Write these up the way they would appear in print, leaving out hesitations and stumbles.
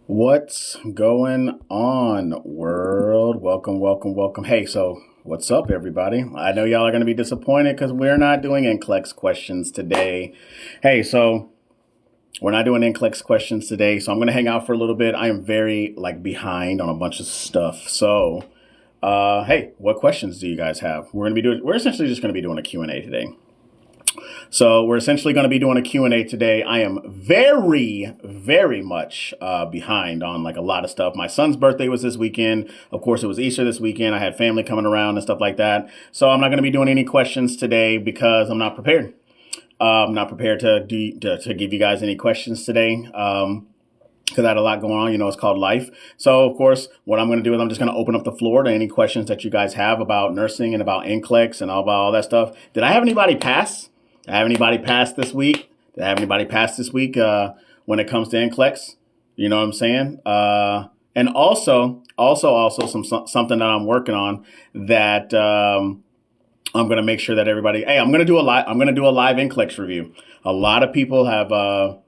What's going on, world? Welcome, welcome, welcome. Hey, so what's up, everybody? I know y'all are going to be disappointed because we're not doing NCLEX questions today. Hey, so we're not doing NCLEX questions today, so I'm going to hang out for a little bit. I am very behind on a bunch of stuff. So, hey, what questions do you guys have? We're essentially just going to be doing a Q&A today. So we're essentially going to be doing a Q&A today. I am very, very much behind on a lot of stuff. My son's birthday was this weekend. Of course, it was Easter this weekend. I had family coming around and stuff like that. So I'm not going to be doing any questions today because I'm not prepared. I'm not prepared to give you guys any questions today. Because I had a lot going on, it's called life. So, of course, what I'm going to do is I'm just going to open up the floor to any questions that you guys have about nursing and about NCLEX and about all that stuff. Did I have anybody pass? Did I have anybody pass this week? Did I have anybody pass this week when it comes to NCLEX? You know what I'm saying? And also something that I'm working on that I'm going to make sure that everybody. Hey, I'm going to do a live NCLEX review. A lot of people have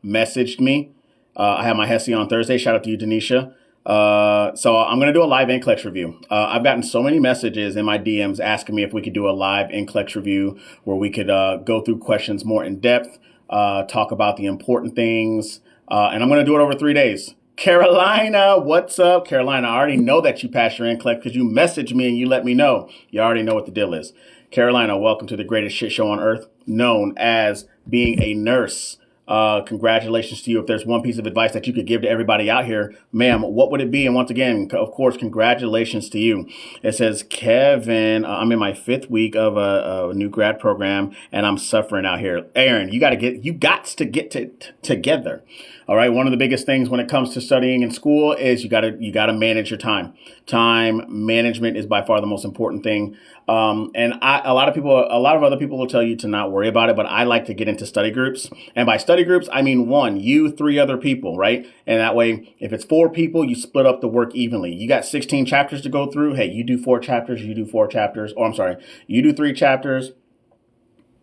messaged me. I have my HESI on Thursday. Shout out to you, Denisha. So I'm going to do a live NCLEX review. I've gotten so many messages in my DMs asking me if we could do a live NCLEX review where we could go through questions more in depth, talk about the important things, and I'm going to do it over 3 days. Carolina, what's up? Carolina, I already know that you passed your NCLEX because you messaged me and you let me know. You already know what the deal is. Carolina, welcome to the greatest shit show on earth, known as being a nurse. Congratulations to you. If there's one piece of advice that you could give to everybody out here, ma'am, what would it be? And once again, of course, congratulations to you. It says, Kevin, I'm in my 5th week of a new grad program and I'm suffering out here. Aaron, you got to get together. All right. One of the biggest things when it comes to studying in school is you got to manage your time. Time management is by far the most important thing. And a lot of other people will tell you to not worry about it, but I like to get into study groups. And by study groups, I mean you, 3 other people, right? And that way, if it's 4 people, you split up the work evenly. You got 16 chapters to go through. Hey, you do 4 chapters, you do 4 chapters. Oh, I'm sorry. You do 3 chapters.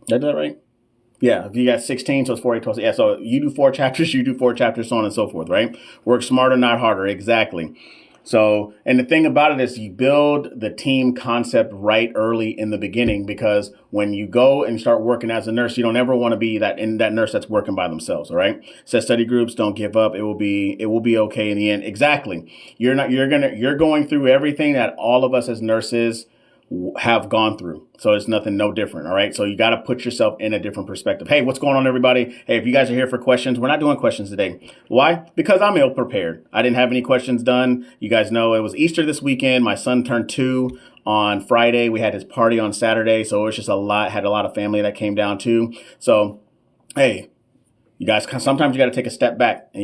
Did I do that right? Yeah, if you got 16, so it's 4, 8, 12. Yeah, so you do 4 chapters, you do 4 chapters, so on and so forth, right? Work smarter, not harder. Exactly. So, and the thing about it is you build the team concept right early in the beginning, because when you go and start working as a nurse, you don't ever want to be that nurse that's working by themselves. All right. So study groups, don't give up. It will be okay in the end. Exactly. You're going through everything that all of us as nurses have gone through. So it's no different. All right. So you got to put yourself in a different perspective. Hey, what's going on, everybody? Hey, if you guys are here for questions, we're not doing questions today. Why? Because I'm ill prepared. I didn't have any questions done. You guys know it was Easter this weekend. My son turned 2 on Friday. We had his party on Saturday. So it was just had a lot of family that came down too. So, hey, you guys, sometimes you got to take a step back and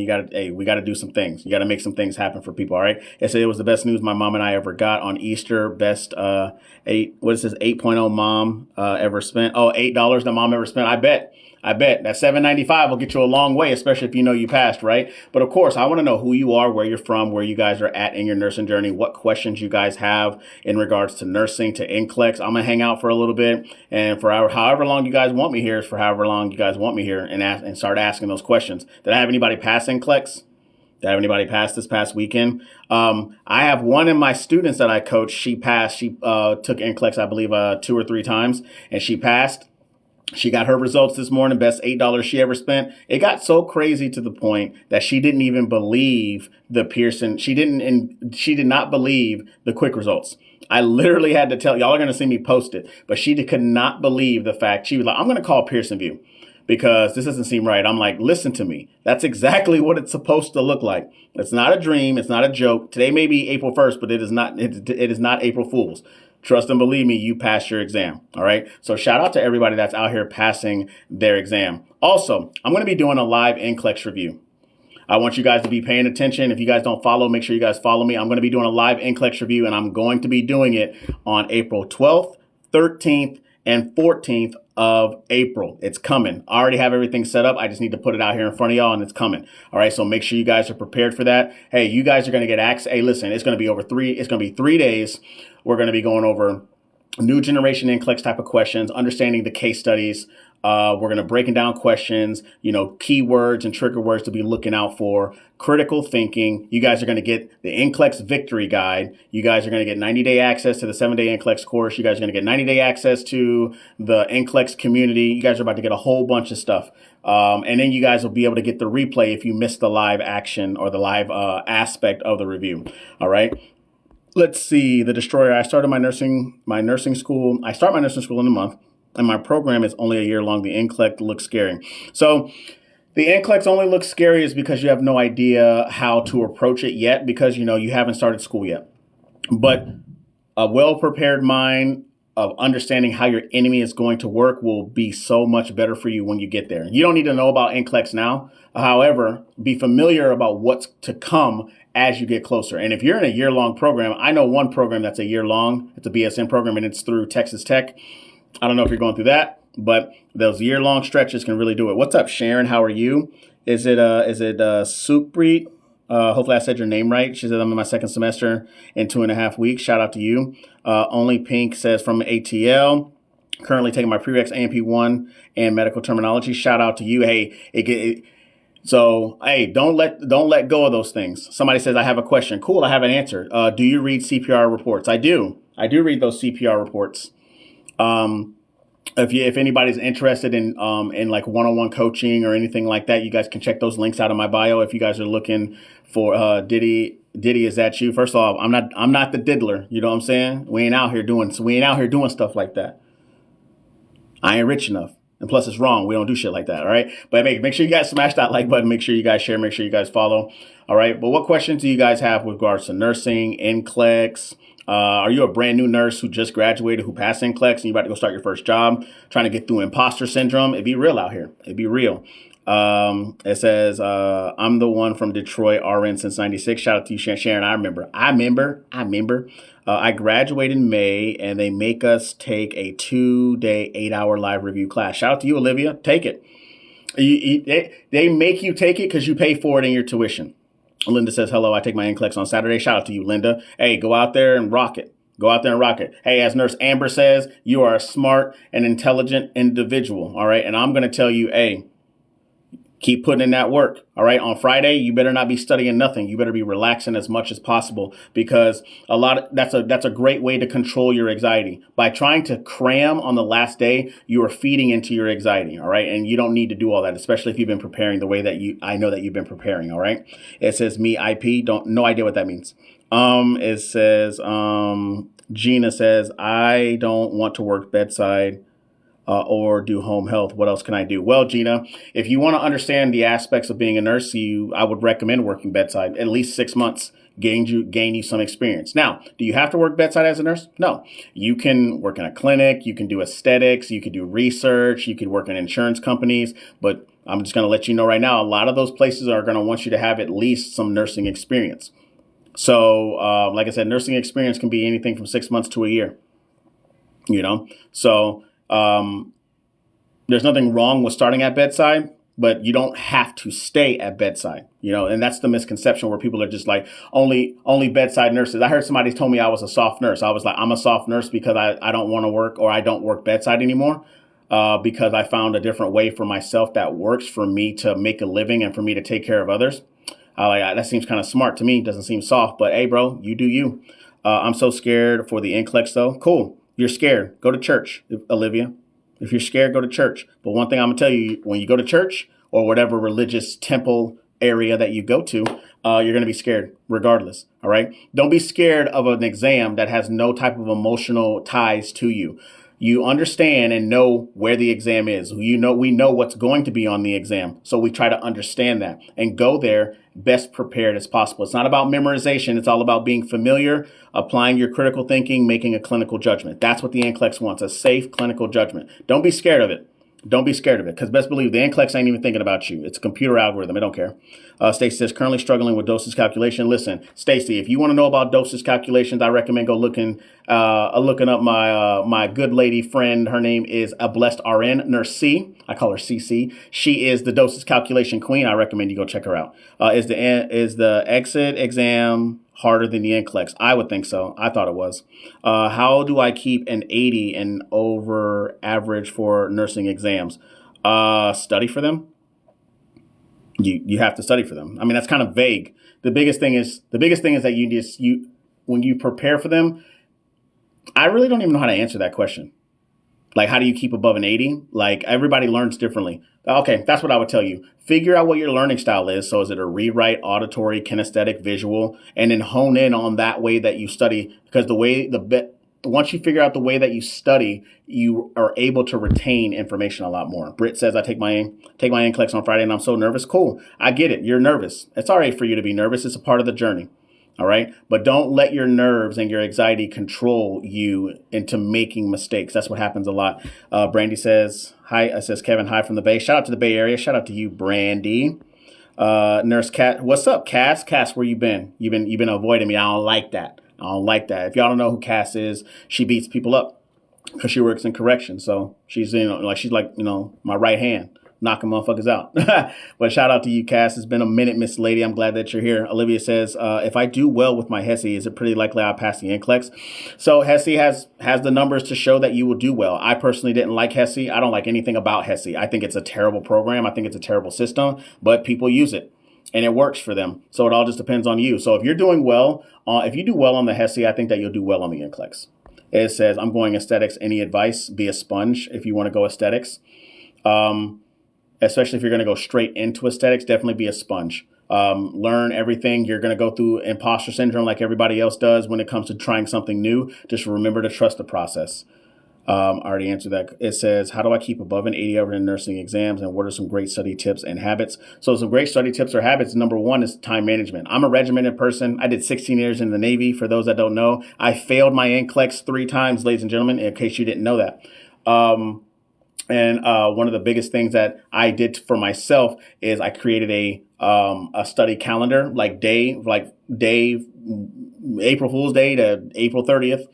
we got to do some things. You got to make some things happen for people. All right. It was the best news my mom and I ever got on Easter. Best, 8.0 mom, ever spent. Oh, $8 that mom ever spent. I bet that $7.95 will get you a long way, especially if you know you passed, right? But of course, I want to know who you are, where you're from, where you guys are at in your nursing journey, what questions you guys have in regards to nursing, to NCLEX. I'm going to hang out for a little bit, and for however long you guys want me here, and start asking those questions. Did I have anybody pass NCLEX? Did I have anybody pass this past weekend? I have one of my students that I coach. She passed. She took NCLEX, I believe, 2 or 3 times, and she passed. She got her results this morning, best $8 she ever spent. It got so crazy to the point that she didn't even believe the Pearson. She did not believe the quick results. I literally had to tell y'all are going to see me post it, but she could not believe the fact. She was like, I'm going to call Pearson VUE because this doesn't seem right. I'm like, listen to me. That's exactly what it's supposed to look like. It's not a dream. It's not a joke. Today may be April 1st, but it is not April Fool's. Trust and believe me, you passed your exam. All right. So shout out to everybody that's out here passing their exam. Also, I'm going to be doing a live NCLEX review. I want you guys to be paying attention. If you guys don't follow, make sure you guys follow me. I'm going to be doing a live NCLEX review, and I'm going to be doing it on April 12th, 13th, and 14th of April. It's coming. I already have everything set up. I just need to put it out here in front of y'all, and it's coming. All right. So make sure you guys are prepared for that. Hey, you guys are going to get access. Hey, listen, it's going to be 3 days. We're going to be going over new generation NCLEX type of questions, understanding the case studies, We're going to breaking down questions, keywords and trigger words to be looking out for, critical thinking. You guys are going to get the NCLEX victory guide. You guys are going to get 90-day access to the 7-day NCLEX course. You guys are going to get 90-day access to the NCLEX community. You guys are about to get a whole bunch of stuff. And then you guys will be able to get the replay if you missed the live action or the live aspect of the review. All right. Let's see. The Destroyer. I started my nursing school. I start my nursing school in a month, and my program is only a year long. The NCLEX looks scary. So the NCLEX only looks scary is because you have no idea how to approach it yet, because you haven't started school yet. But a well-prepared mind of understanding how your enemy is going to work will be so much better for you when you get there. You don't need to know about NCLEX now. However, be familiar about what's to come as you get closer. And if you're in a year-long program, I know one program that's a year long. It's a BSN program, and it's through Texas Tech. I don't know if you're going through that, but those year-long stretches can really do it. What's up, Sharon? How are you? Is it Supreet? Hopefully I said your name right. She said, I'm in my second semester in 2.5 weeks. Shout out to you. Only Pink says from ATL, currently taking my prereqs AMP1 and medical terminology. Shout out to you. Hey, don't let go of those things. Somebody says, I have a question. Cool. I have an answer. Do you read CPR reports? I do read those CPR reports. If anybody's interested in like one-on-one coaching or anything like that, you guys can check those links out in my bio. If you guys are looking for Diddy, is that you? First of all, I'm not the diddler. You know what I'm saying? We ain't out here doing stuff like that. I ain't rich enough. And plus it's wrong. We don't do shit like that. All right. But make sure you guys smash that like button. Make sure you guys share. Make sure you guys follow. All right. But what questions do you guys have with regards to nursing, NCLEX? Are you a brand new nurse who just graduated, who passed NCLEX, and you're about to go start your first job, trying to get through imposter syndrome? It'd be real out here. It'd be real. It says, I'm the one from Detroit, RN since 96. Shout out to you, Sharon. I remember. I graduated in May, and they make us take a 2-day, 8-hour live review class. Shout out to you, Olivia. Take it. They make you take it because you pay for it in your tuition. Linda says, hello, I take my NCLEX on Saturday. Shout out to you, Linda. Hey, go out there and rock it. Hey, as Nurse Amber says, you are a smart and intelligent individual. All right. And I'm going to tell you, hey, keep putting in that work. All right. On Friday, you better not be studying nothing. You better be relaxing as much as possible, because that's a great way to control your anxiety. By trying to cram on the last day, you are feeding into your anxiety. All right. And you don't need to do all that, especially if you've been preparing the way that I know that you've been preparing. All right. It says me IP. No idea what that means. It says, Gina says, I don't want to work bedside or do home health. What else can I do? Well, Gina, if you want to understand the aspects of being a nurse, I would recommend working bedside at least 6 months, gain you some experience. Now, do you have to work bedside as a nurse? No. You can work in a clinic, you can do aesthetics, you could do research, you could work in insurance companies, but I'm just going to let you know right now, a lot of those places are going to want you to have at least some nursing experience. So, like I said, nursing experience can be anything from 6 months to a year, So, there's nothing wrong with starting at bedside, but you don't have to stay at bedside, and that's the misconception where people are just like, only bedside nurses. I heard somebody told me I was a soft nurse. I was like, I'm a soft nurse because I don't want to work, or I don't work bedside anymore, because I found a different way for myself that works for me to make a living and for me to take care of others. That seems kind of smart to me. Doesn't seem soft, but hey, bro, you do you. I'm so scared for the NCLEX though. Cool. You're scared. Go to church, Olivia. If you're scared, go to church. But one thing I'm going to tell you, when you go to church or whatever religious temple area that you go to, you're going to be scared regardless. All right. Don't be scared of an exam that has no type of emotional ties to you. You understand and know where the exam is. We know what's going to be on the exam. So we try to understand that and go there best prepared as possible. It's not about memorization. It's all about being familiar, applying your critical thinking, making a clinical judgment. That's what the NCLEX wants, a safe clinical judgment. Don't be scared of it. Don't be scared of it, because best believe the NCLEX ain't even thinking about you. It's a computer algorithm. It don't care. Stacy says, currently struggling with dosage calculation. Listen, Stacy, if you want to know about dosage calculations, I recommend looking up my good lady friend. Her name is a blessed RN, Nurse C. I call her CC. She is the dosage calculation queen. I recommend you go check her out. Is the exit exam harder than the NCLEX? I would think so. I thought it was. How do I keep an 80 and over average for nursing exams? Study for them. You have to study for them. I mean, that's kind of vague. The biggest thing is that you when you prepare for them. I really don't even know how to answer that question. Like, how do you keep above an 80? Like, everybody learns differently. Okay, that's what I would tell you. Figure out what your learning style is. So is it a rewrite, auditory, kinesthetic, visual, and then hone in on that way that you study. Because once you figure out the way that you study, you are able to retain information a lot more. Britt says, I take my NCLEX on Friday and I'm so nervous. Cool. I get it. You're nervous. It's all right for you to be nervous. It's a part of the journey. All right. But don't let your nerves and your anxiety control you into making mistakes. That's what happens a lot. Brandy says, hi. Says Kevin, hi from the Bay. Shout out to the Bay Area. Shout out to you, Brandy. Nurse Cat. What's up, Cass? Cass, where you been? You've been avoiding me. I don't like that. I don't like that. If y'all don't know who Cass is, she beats people up because she works in correction. So she's, she's like, my right hand. Knocking motherfuckers out. But shout out to you, Cass. It's been a minute, Miss Lady. I'm glad that you're here. Olivia says, if I do well with my HESI, is it pretty likely I'll pass the NCLEX? So HESI has the numbers to show that you will do well. I personally didn't like HESI. I don't like anything about HESI. I think it's a terrible program. I think it's a terrible system, but people use it and it works for them. So it all just depends on you. So if you're doing well, if you do well on the HESI, I think that you'll do well on the NCLEX. It says, I'm going aesthetics. Any advice? Be a sponge if you want to go aesthetics. Especially if you're going to go straight into aesthetics, definitely be a sponge. Learn everything. You're going to go through imposter syndrome like everybody else does when it comes to trying something new. Just remember to trust the process. I already answered that. It says, how do I keep above an 80 over in nursing exams? And what are some great study tips and habits? So some great study tips or habits. Number one is time management. I'm a regimented person. I did 16 years in the Navy. For those that don't know, I failed my NCLEX 3 times, ladies and gentlemen, in case you didn't know that. And one of the biggest things that I did for myself is I created a study calendar, like day April Fool's Day to April 30th.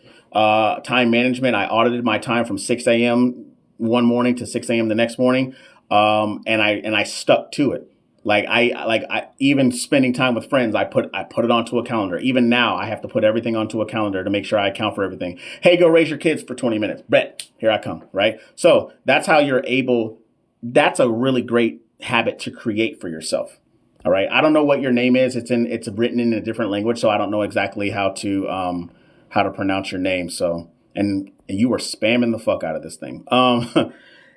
Time management. I audited my time from 6 a.m. one morning to 6 a.m. the next morning, and I stuck to it. Like I even spending time with friends, I put it onto a calendar. Even now, I have to put everything onto a calendar to make sure I account for everything. Hey, go raise your kids for 20 minutes. Brett, here I come. Right. So that's how you're able. That's a really great habit to create for yourself. All right. I don't know what your name is. It's written in a different language, so I don't know exactly how to pronounce your name. So and you were spamming the fuck out of this thing.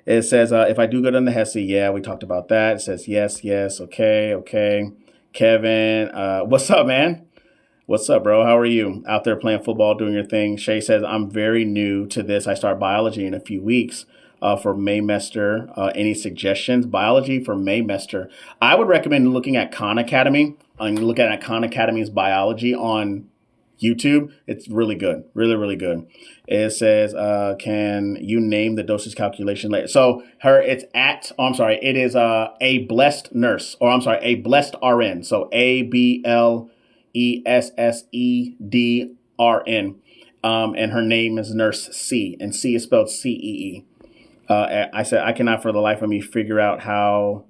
It says, if I do good on the HESI, yeah, we talked about that. It says, yes, okay. Kevin, what's up, man? What's up, bro? How are you? Out there playing football, doing your thing. Shay says, I'm very new to this. I start biology in a few weeks for Maymester. Any suggestions? Biology for Maymester. I would recommend looking at Khan Academy and looking at Khan Academy's biology on YouTube. It's really good. Really, really good. It says, can you name the dosage calculation later? So it is a blessed nurse, or I'm sorry, a blessed RN. So ABLESSEDRN. And her name is Nurse C, and C is spelled CEE. I said, I cannot for the life of me figure out how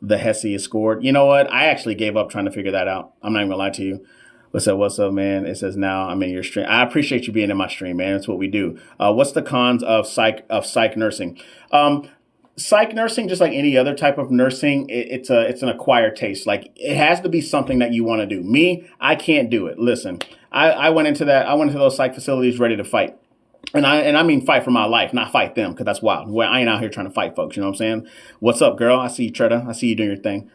the HESI is scored. You know what? I actually gave up trying to figure that out. I'm not even gonna lie to you. What's up, man? It says, now I'm in your stream. I appreciate you being in my stream, man. That's what we do. What's the cons of psych nursing? Psych nursing, just like any other type of nursing, it's an acquired taste. Like, it has to be something that you want to do. Me, I can't do it. Listen, I went into those psych facilities ready to fight. And I mean fight for my life, not fight them, because that's wild. Well, I ain't out here trying to fight folks, you know what I'm saying? What's up, girl? I see you, Tretta. I see you doing your thing.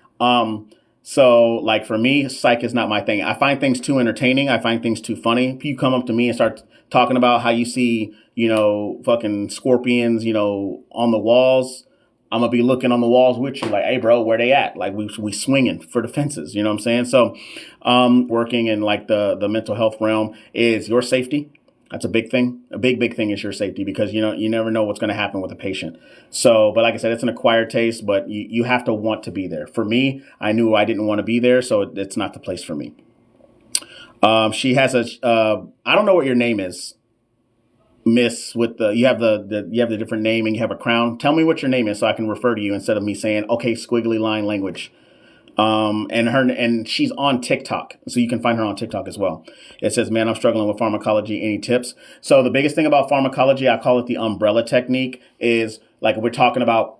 So, like, for me, psych is not my thing. I find things too entertaining. I find things too funny. If you come up to me and start talking about how you see, fucking scorpions, on the walls, I'm going to be looking on the walls with you like, hey, bro, where they at? Like, we swinging for the fences, you know what I'm saying? So, working in, like, the mental health realm is your safety. That's a big thing. A big thing is your safety, because, you never know what's going to happen with a patient. So, but like I said, it's an acquired taste, but you have to want to be there. For me, I knew I didn't want to be there, so it's not the place for me. She has I don't know what your name is, Miss, with you have the different name and you have a crown. Tell me what your name is so I can refer to you instead of me saying, okay, squiggly line language. And she's on TikTok, so you can find her on TikTok as well. It says, "Man, I'm struggling with pharmacology. Any tips?" So the biggest thing about pharmacology, I call it the umbrella technique, is like we're talking about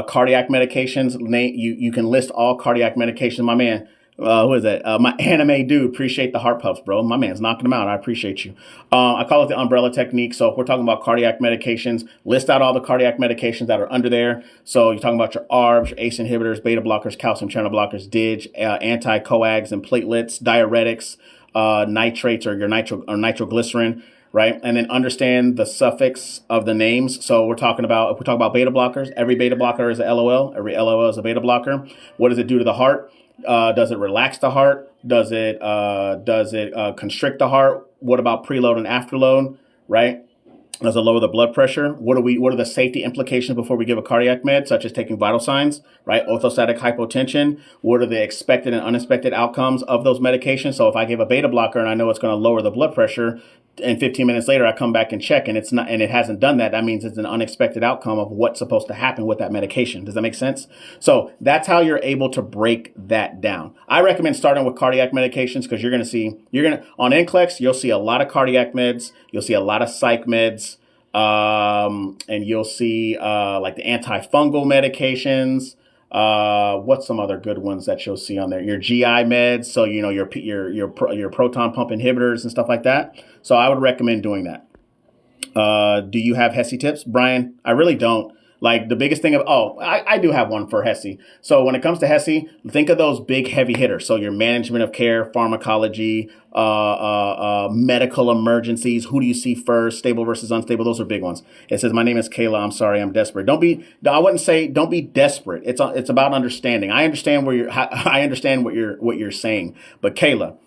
cardiac medications. You can list all cardiac medications. My man, who is that? My anime dude. Appreciate the heart puffs, bro. My man's knocking them out. I appreciate you. I call it the umbrella technique. So if we're talking about cardiac medications, list out all the cardiac medications that are under there. So you're talking about your ARBs, your ACE inhibitors, beta blockers, calcium channel blockers, DIG, anti-coags and platelets, diuretics, nitrates or your nitroglycerin, right? And then understand the suffix of the names. So if we talk about beta blockers, every beta blocker is a LOL. Every LOL is a beta blocker. What does it do to the heart? Does it relax the heart? Does it constrict the heart? What about preload and afterload, right? Does it lower the blood pressure? What are the safety implications before we give a cardiac med, such as taking vital signs, right? Orthostatic hypotension. What are the expected and unexpected outcomes of those medications? So if I give a beta blocker and I know it's going to lower the blood pressure, and 15 minutes later I come back and check and it's not, and it hasn't done that, that means it's an unexpected outcome of what's supposed to happen with that medication. Does that make sense? So that's how you're able to break that down. I recommend starting with cardiac medications because on NCLEX, you'll see a lot of cardiac meds. You'll see a lot of psych meds. And you'll see like the antifungal medications. What's some other good ones that you'll see on there? Your GI meds, so you know your proton pump inhibitors and stuff like that. So I would recommend doing that. Do you have HESI tips, Brian? I really don't. Like the biggest thing I do have one for HESI. So when it comes to HESI, think of those big heavy hitters. So your management of care, pharmacology, medical emergencies. Who do you see first? Stable versus unstable. Those are big ones. It says, "My name is Kayla. I'm sorry, I'm desperate." I wouldn't say don't be desperate. It's about understanding. I understand I understand what you're saying. But Kayla,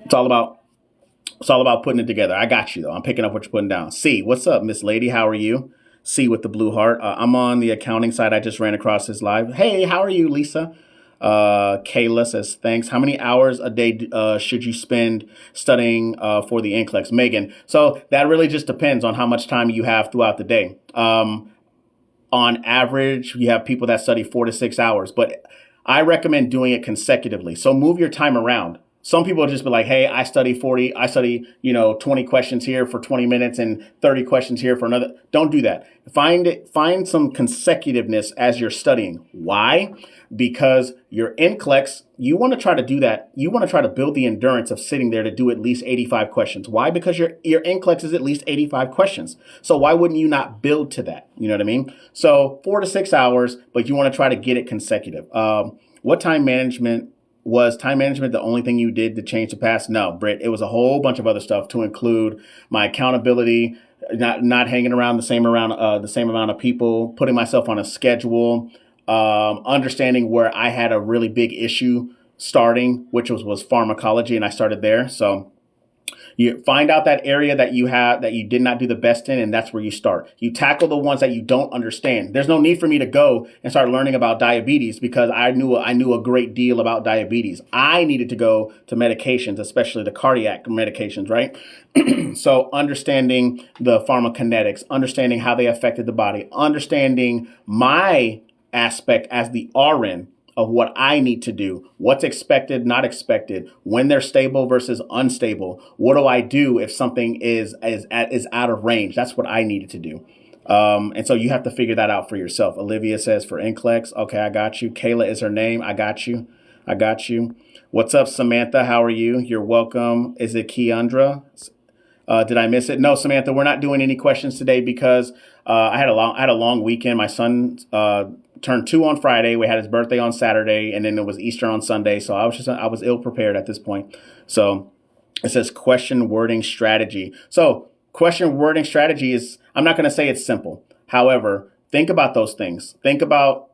it's all about putting it together. I got you though. I'm picking up what you're putting down. C, what's up, Miss Lady? How are you? C with the blue heart. I'm on the accounting side. I just ran across this live. Hey, how are you, Lisa? Kayla says, thanks. How many hours a day should you spend studying for the NCLEX? Megan. So that really just depends on how much time you have throughout the day. On average, you have people that study 4 to 6 hours, but I recommend doing it consecutively. So move your time around. Some people will just be like, hey, I study 20 questions here for 20 minutes and 30 questions here for another. Don't do that. Find some consecutiveness as you're studying. Why? Because your NCLEX, you want to try to do that. You want to try to build the endurance of sitting there to do at least 85 questions. Why? Because your NCLEX is at least 85 questions. So why wouldn't you not build to that? You know what I mean? So 4 to 6 hours, but you want to try to get it consecutive. Was time management the only thing you did to change the past? No, Britt, it was a whole bunch of other stuff to include my accountability, not hanging around the same amount of people, putting myself on a schedule, understanding where I had a really big issue starting, which was pharmacology, and I started there. So you find out that area that you did not do the best in, and that's where you start. You tackle the ones that you don't understand. There's no need for me to go and start learning about diabetes because I knew a great deal about diabetes. I needed to go to medications, especially the cardiac medications, right? So understanding the pharmacokinetics, understanding how they affected the body, understanding my aspect as the RN of what I need to do, what's expected, not expected, when they're stable versus unstable. What do I do if something is out of range? That's what I needed to do. And so you have to figure that out for yourself. Olivia says for NCLEX. Okay, I got you. Kayla is her name. I got you. What's up, Samantha? How are you? You're welcome. Is it Keandra? Did I miss it? No, Samantha, we're not doing any questions today because I had a long weekend. My son turned 2 on Friday. We had his birthday on Saturday, and then it was Easter on Sunday. So I was ill prepared at this point. So it says question wording strategy. So question wording strategy is, I'm not going to say it's simple. However, think about those things. Think about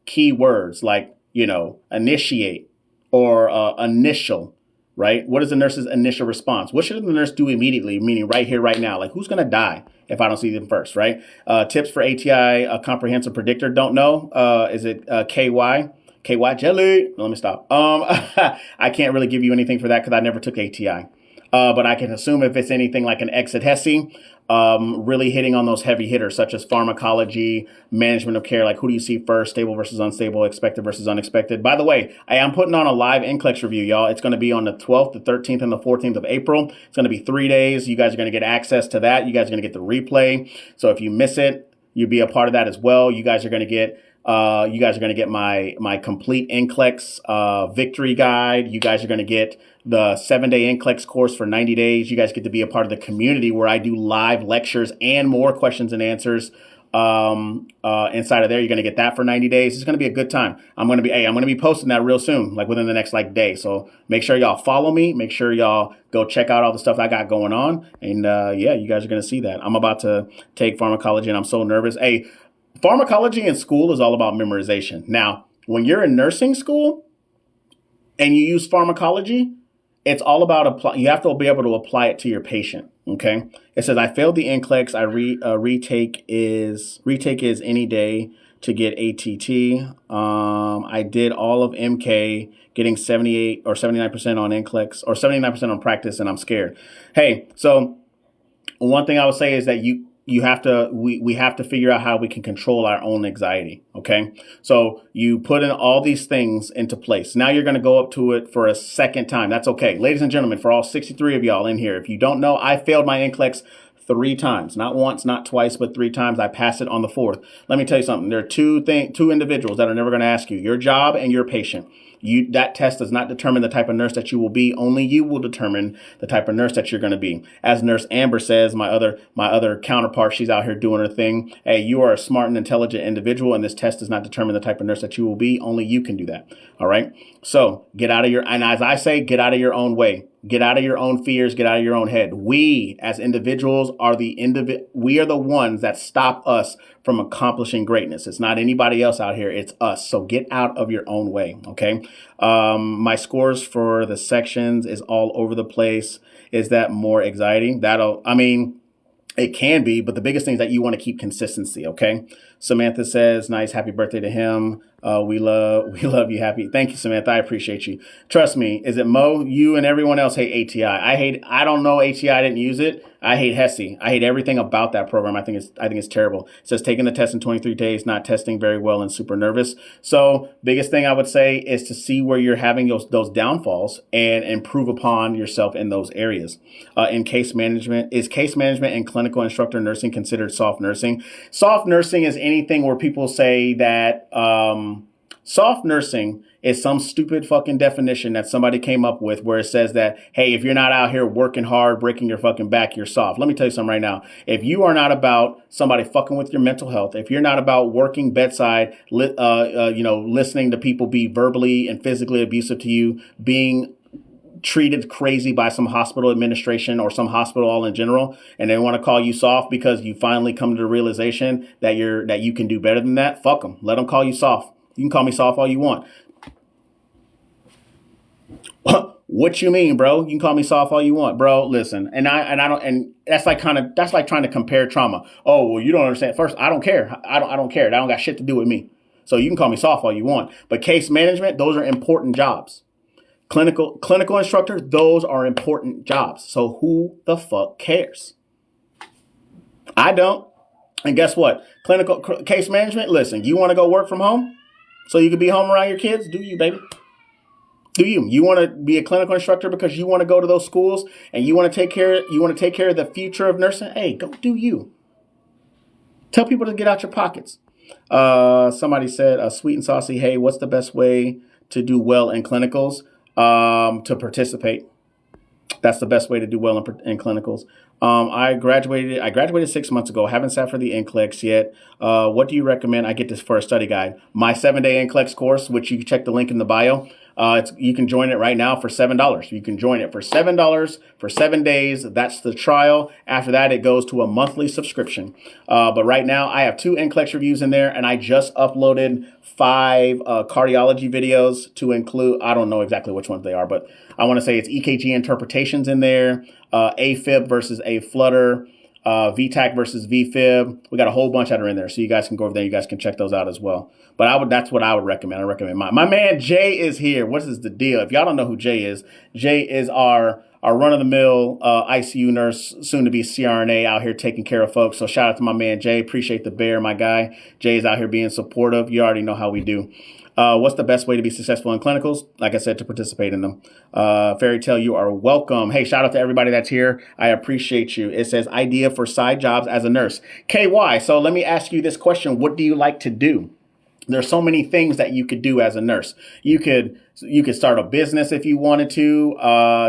key words like, initiate or initial. Right? What is the nurse's initial response? What should the nurse do immediately? Meaning right here, right now. Like who's going to die if I don't see them first, right? Tips for ATI, a comprehensive predictor. Don't know. Is it KY? KY jelly? Let me stop. I can't really give you anything for that because I never took ATI. But I can assume if it's anything like an exit HESI, really hitting on those heavy hitters such as pharmacology, management of care, like who do you see first, stable versus unstable, expected versus unexpected. By the way, I am putting on a live NCLEX review, y'all. It's going to be on the 12th, the 13th, and the 14th of April. It's going to be 3 days. You guys are going to get access to that. You guys are going to get the replay. So if you miss it, you'll be a part of that as well. You guys are going to get my complete NCLEX victory guide. You guys are going to get the 7-day NCLEX course for 90 days. You guys get to be a part of the community where I do live lectures and more questions and answers inside of there. You're going to get that for 90 days. It's going to be a good time. I'm going to be posting that real soon, like within the next day. So make sure y'all follow me. Make sure y'all go check out all the stuff I got going on. And yeah, you guys are going to see that. I'm about to take pharmacology and I'm so nervous. Hey, pharmacology in school is all about memorization. Now, when you're in nursing school and you use pharmacology, it's all about you have to be able to apply it to your patient. Okay. It says, I failed the NCLEX. Retake is any day to get ATT. I did all of MK, getting 78 or 79% on NCLEX or 79% on practice, and I'm scared. Hey, so one thing I would say is that we have to figure out how we can control our own anxiety. Okay. So you put in all these things into place. Now you're going to go up to it for a second time. That's okay. Ladies and gentlemen, for all 63 of y'all in here, if you don't know, I failed my NCLEX 3 times, not once, not twice, but 3 times. I passed it on the 4th. Let me tell you something. There are two individuals that are never going to ask you, your job and your patient. That test does not determine the type of nurse that you will be. Only you will determine the type of nurse that you're going to be. As Nurse Amber says, my other counterpart, she's out here doing her thing. Hey, you are a smart and intelligent individual, and this test does not determine the type of nurse that you will be. Only you can do that. All right. So and as I say, get out of your own way. Get out of your own fears. Get out of your own head. We as individuals we are the ones that stop us from accomplishing greatness. It's not anybody else out here. It's us. So get out of your own way. Okay. My scores for the sections is all over the place. Is that more anxiety? It can be, but the biggest thing is that you want to keep consistency. Okay. Samantha says, nice. Happy birthday to him. We love you. Happy. Thank you, Samantha. I appreciate you. Trust me. Is it Mo? You and everyone else hate ATI. I don't know ATI. I didn't use it. I hate HESI. I hate everything about that program. I think it's terrible. It says taking the test in 23 days, not testing very well, and super nervous. So biggest thing I would say is to see where you're having those downfalls and improve upon yourself in those areas. In case management, is case management and clinical instructor nursing considered soft nursing? Soft nursing is anything where people say that soft nursing is some stupid fucking definition that somebody came up with where it says that, hey, if you're not out here working hard, breaking your fucking back, you're soft. Let me tell you something right now. If you are not about somebody fucking with your mental health, if you're not about working bedside, listening to people be verbally and physically abusive to you, being treated crazy by some hospital administration or some hospital all in general, and they want to call you soft because you finally come to the realization that you can do better than that, fuck them. Let them call you soft. You can call me soft all you want. What you mean, bro? You can call me soft all you want, bro. Listen, and that's like trying to compare trauma. Oh, well, you don't understand. First, I don't care. I don't care. That don't got shit to do with me. So you can call me soft all you want. But case management, those are important jobs. Clinical instructor, those are important jobs. So who the fuck cares? I don't. And guess what? Clinical case management, listen, you want to go work from home so you can be home around your kids? Do you, baby? Do you? You want to be a clinical instructor because you want to go to those schools and you want to take care of the future of nursing? Hey, go do you. Tell people to get out your pockets. Somebody said, sweet and saucy, hey, what's the best way to do well in clinicals? To participate. That's the best way to do well in clinicals. I graduated 6 months ago. Haven't sat for the NCLEX yet. What do you recommend I get this for a study guide? My 7-day NCLEX course, which you can check the link in the bio. You can join it right now for $7. You can join it for $7 for 7 days. That's the trial. After that, it goes to a monthly subscription. But right now, I have 2 NCLEX reviews in there, and I just uploaded 5 cardiology videos to include. I don't know exactly which ones they are, but I want to say it's EKG interpretations in there, AFib versus AFlutter, VTAC versus VFib. We got a whole bunch that are in there, so you guys can go over there. You guys can check those out as well. But that's what I would recommend. I recommend my man Jay is here. What is the deal? If y'all don't know who Jay is our our run-of-the-mill ICU nurse, soon to be CRNA, out here taking care of folks. So shout out to my man Jay. Appreciate the bear, my guy. Jay's out here being supportive. You already know how we do. What's the best way to be successful in clinicals? Like I said, to participate in them. Fairy Tale, you are welcome. Hey, shout out to everybody that's here. I appreciate you. It says idea for side jobs as a nurse. KY, so let me ask you this question. What do you like to do? There's so many things that you could do as a nurse. You could start a business if you wanted to.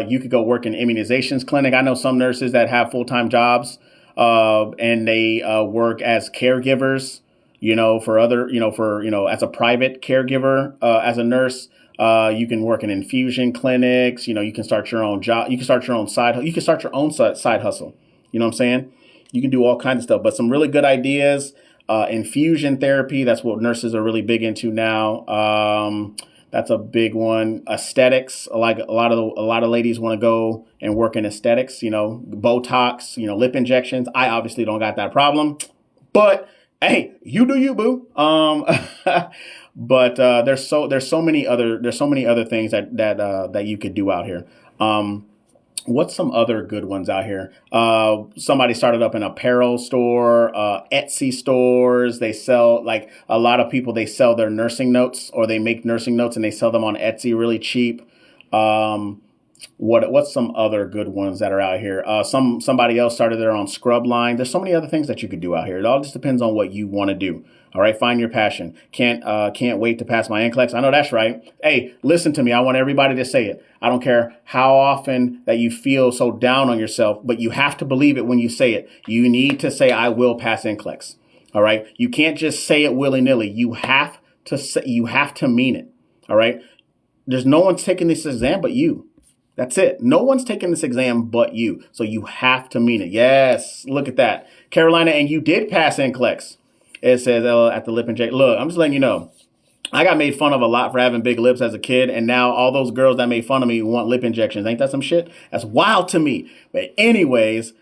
You could go work in immunizations clinic. I know some nurses that have full-time jobs and they work as caregivers, as a private caregiver as a nurse. You can work in infusion clinics. You can start your own job. You can start your own side. You can start your own side hustle. You know what I'm saying? You can do all kinds of stuff, but some really good ideas. Infusion therapy, that's what nurses are really big into now. That's a big one. Aesthetics, like a lot of ladies want to go and work in aesthetics, Botox, lip injections. I obviously don't got that problem, but hey, you do you, boo. But there's so many other things that you could do out here. What's some other good ones out here? Somebody started up an apparel store, Etsy stores. They sell, like a lot of people, they sell their nursing notes, or they make nursing notes and they sell them on Etsy really cheap. What's some other good ones that are out here? Somebody else started their own scrub line. There's so many other things that you could do out here. It all just depends on what you want to do. All right, find your passion. Can't wait to pass my NCLEX. I know that's right. Hey, listen to me. I want everybody to say it. I don't care how often that you feel so down on yourself, but you have to believe it when you say it. You need to say, I will pass NCLEX. All right. You can't just say it willy-nilly. You have to mean it. All right. There's no one taking this exam but you. That's it. No one's taking this exam but you. So you have to mean it. Yes. Look at that. Carolina, and you did pass NCLEX. It says at the lip injection. Look, I'm just letting you know. I got made fun of a lot for having big lips as a kid. And now all those girls that made fun of me want lip injections. Ain't that some shit? That's wild to me. But anyways,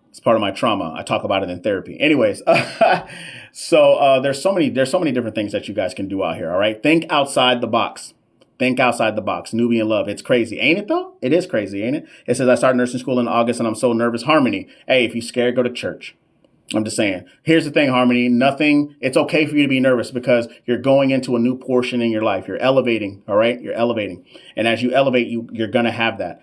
it's part of my trauma. I talk about it in therapy. Anyways, so there's so many different things that you guys can do out here. All right. Think outside the box. Think outside the box. Nubian love. It's crazy. Ain't it though? It is crazy, ain't it? It says I started nursing school in August and I'm so nervous. Harmony. Hey, if you're scared, go to church. I'm just saying. Here's the thing, Harmony. It's okay for you to be nervous because you're going into a new portion in your life. You're elevating. All right. You're elevating. And as you elevate, you're going to have that.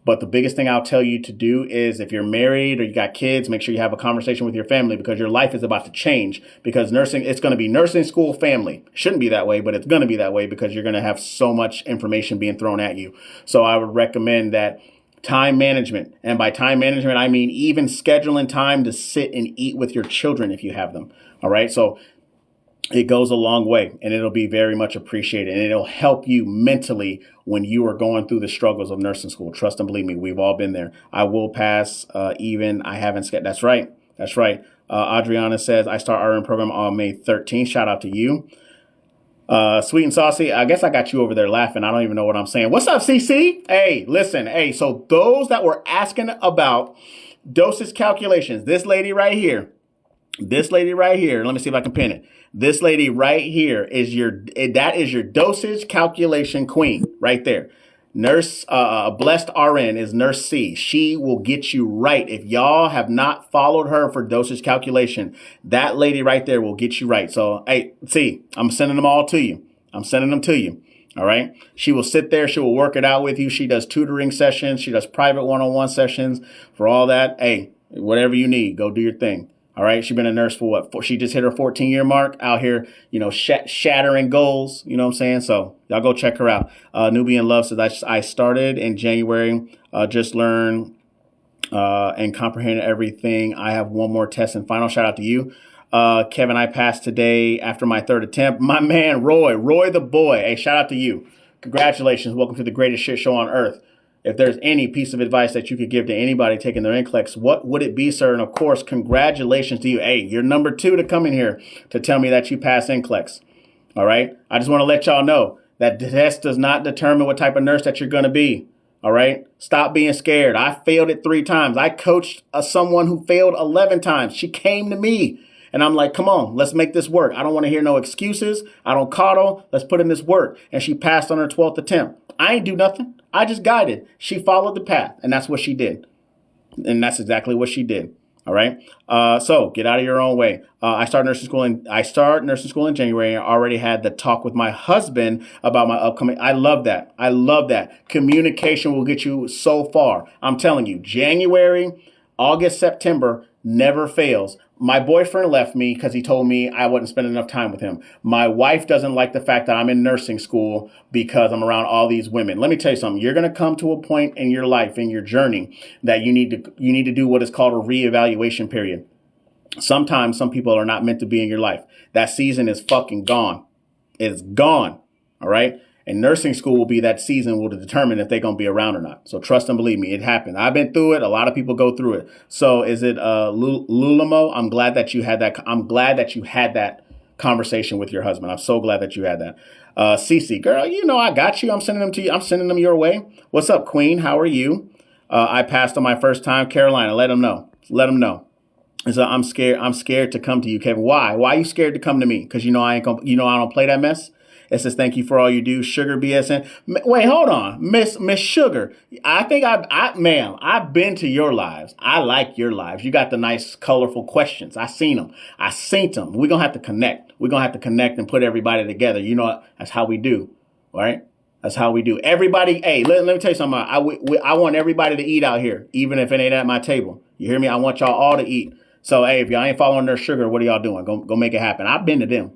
But the biggest thing I'll tell you to do is if you're married or you got kids, make sure you have a conversation with your family because your life is about to change because it's going to be nursing school family. Shouldn't be that way, but it's going to be that way because you're going to have so much information being thrown at you. So I would recommend that time management. And by time management, I mean even scheduling time to sit and eat with your children if you have them. All right. So it goes a long way and it'll be very much appreciated and it'll help you mentally when you are going through the struggles of nursing school. Trust and believe me, we've all been there. I will pass even I haven't. That's right. That's right. Adriana says I start RN program on May 13th. Shout out to you. Sweet and saucy. I guess I got you over there laughing. I don't even know what I'm saying. What's up, CC? Hey, listen. Hey, so those that were asking about dosage calculations, this lady right here, let me see if I can pin it. This lady right here is your dosage calculation queen right there. Nurse, Blessed RN is Nurse C. She will get you right. If y'all have not followed her for dosage calculation, that lady right there will get you right. So, hey, C, I'm sending them all to you. I'm sending them to you. All right. She will sit there. She will work it out with you. She does tutoring sessions. She does private one-on-one sessions for all that. Hey, whatever you need, go do your thing. All right. She's been a nurse for what? She just hit her 14-year mark out here, shattering goals. You know what I'm saying? So y'all go check her out. Nubian Love says I started in January, just learned and comprehended everything. I have one more test and final. Shout out to you. Kevin, I passed today after my third attempt. My man, Roy the boy. Hey, shout out to you. Congratulations. Welcome to the greatest shit show on earth. If there's any piece of advice that you could give to anybody taking their NCLEX, what would it be, sir? And of course, congratulations to you. Hey, you're number 2 to come in here to tell me that you passed NCLEX. All right. I just want to let y'all know that the test does not determine what type of nurse that you're going to be. All right. Stop being scared. I failed it 3 times. I coached someone who failed 11 times. She came to me and I'm like, come on, let's make this work. I don't want to hear no excuses. I don't coddle. Let's put in this work. And she passed on her 12th attempt. I ain't do nothing. I just guided. She followed the path, and that's what she did. And that's exactly what she did. All right. So get out of your own way. I start nursing school in January. I already had the talk with my husband about my upcoming. I love that. I love that. Communication will get you so far. I'm telling you, January, August, September never fails. My boyfriend left me because he told me I wouldn't spend enough time with him. My wife doesn't like the fact that I'm in nursing school because I'm around all these women. Let me tell you something. You're going to come to a point in your life, in your journey, that you need to do what is called a reevaluation period. Sometimes some people are not meant to be in your life. That season is fucking gone. It's gone. All right. And nursing school will be that season will determine if they're going to be around or not. So trust and believe me, it happened. I've been through it. A lot of people go through it. So is it Lulamo? I'm glad that you had that. I'm glad that you had that conversation with your husband. I'm so glad that you had that. Cece, girl, you know I got you. I'm sending them to you. I'm sending them your way. What's up, Queen? How are you? I passed on my first time. Carolina, let them know. Let them know. So I'm scared. I'm scared to come to you, Kevin. Why? Why are you scared to come to me? Because I don't play that mess. It says, thank you for all you do. Sugar BSN. Wait, hold on. Miss Sugar. I think ma'am, I've been to your lives. I like your lives. You got the nice, colorful questions. I seen them. We're going to have to connect. We're going to have to connect and put everybody together. You know, that's how we do. All right. That's how we do. Everybody. Hey, let me tell you something. I want everybody to eat out here, even if it ain't at my table. You hear me? I want y'all all to eat. So, hey, if y'all ain't following their sugar, what are y'all doing? Go make it happen. I've been to them.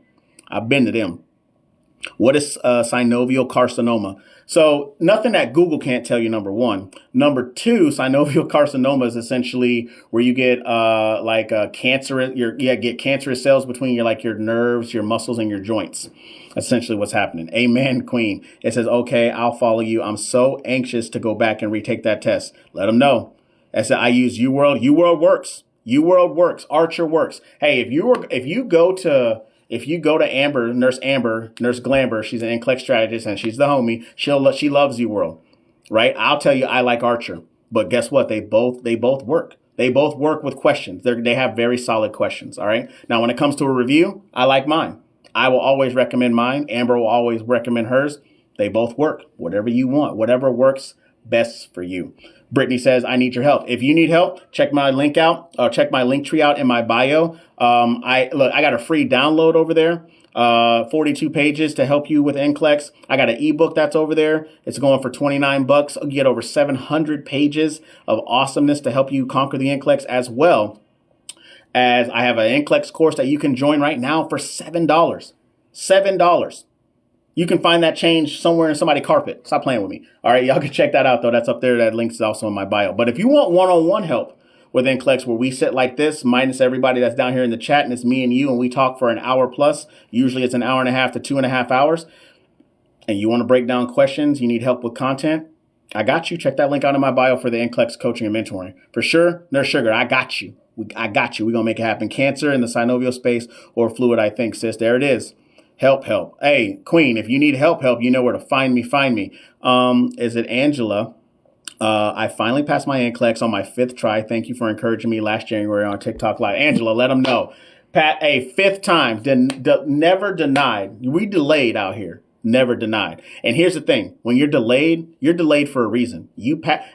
What is synovial carcinoma? So nothing that Google can't tell you, number one. Number two, synovial carcinoma is essentially where you get get cancerous cells between your nerves, your muscles, and your joints. Essentially what's happening. Amen, Queen. It says, okay, I'll follow you. I'm so anxious to go back and retake that test. Let them know. I said, I use UWorld. UWorld works. UWorld works. Archer works. Hey, if you go to Amber, Nurse Glamber, she's an NCLEX strategist and she's the homie. She loves UWorld, right? I'll tell you, I like Archer, but guess what? They both work. They both work with questions. They have very solid questions. All right. Now, when it comes to a review, I like mine. I will always recommend mine. Amber will always recommend hers. They both work. Whatever you want, whatever works best for you. Brittany says, I need your help. If you need help, check my link out. Check my link tree out in my bio. I got a free download over there. 42 pages to help you with NCLEX. I got an ebook that's over there. It's going for $29. You get over 700 pages of awesomeness to help you conquer the NCLEX, as well as I have an NCLEX course that you can join right now for $7. $7. You can find that change somewhere in somebody's carpet. Stop playing with me. All right, y'all can check that out, though. That's up there. That link is also in my bio. But if you want one-on-one help with NCLEX, where we sit like this, minus everybody that's down here in the chat, and it's me and you, and we talk for an hour plus. Usually it's an hour and a half to 2.5 hours. And you want to break down questions, you need help with content, I got you. Check that link out in my bio for the NCLEX coaching and mentoring. For sure, Nurse Sugar, I got you. I got you. We're going to make it happen. Cancer in the synovial space or fluid, I think, sis. There it is. Help. Hey, Queen, if you need help, you know where to find me. Is it Angela? I finally passed my NCLEX on my 5th try. Thank you for encouraging me last January on TikTok Live. Angela, let them know. Pat, a 5th time, never denied. We delayed out here. Never denied. And here's the thing. When you're delayed for a reason.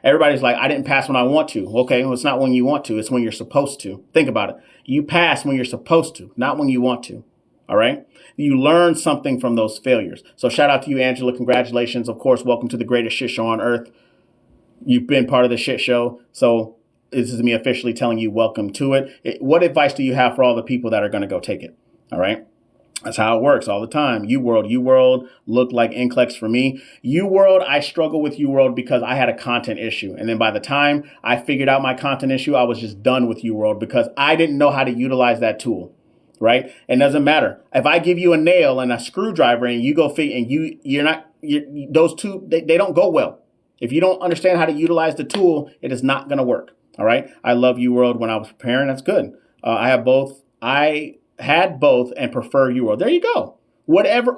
Everybody's like, I didn't pass when I want to. Okay, well, it's not when you want to. It's when you're supposed to. Think about it. You pass when you're supposed to, not when you want to. All right. You learn something from those failures. So shout out to you, Angela. Congratulations. Of course, welcome to the greatest shit show on earth. You've been part of the shit show. So this is me officially telling you welcome to it. What advice do you have for all the people that are going to go take it? All right. That's how it works all the time. UWorld looked like NCLEX for me. UWorld, I struggle with UWorld because I had a content issue. And then by the time I figured out my content issue, I was just done with UWorld because I didn't know how to utilize that tool. Right? It doesn't matter. If I give you a nail and a screwdriver and you go fit and those two, they don't go well. If you don't understand how to utilize the tool, it is not going to work. All right. I love UWorld when I was preparing. That's good. I have both. I had both and prefer UWorld. There you go. Whatever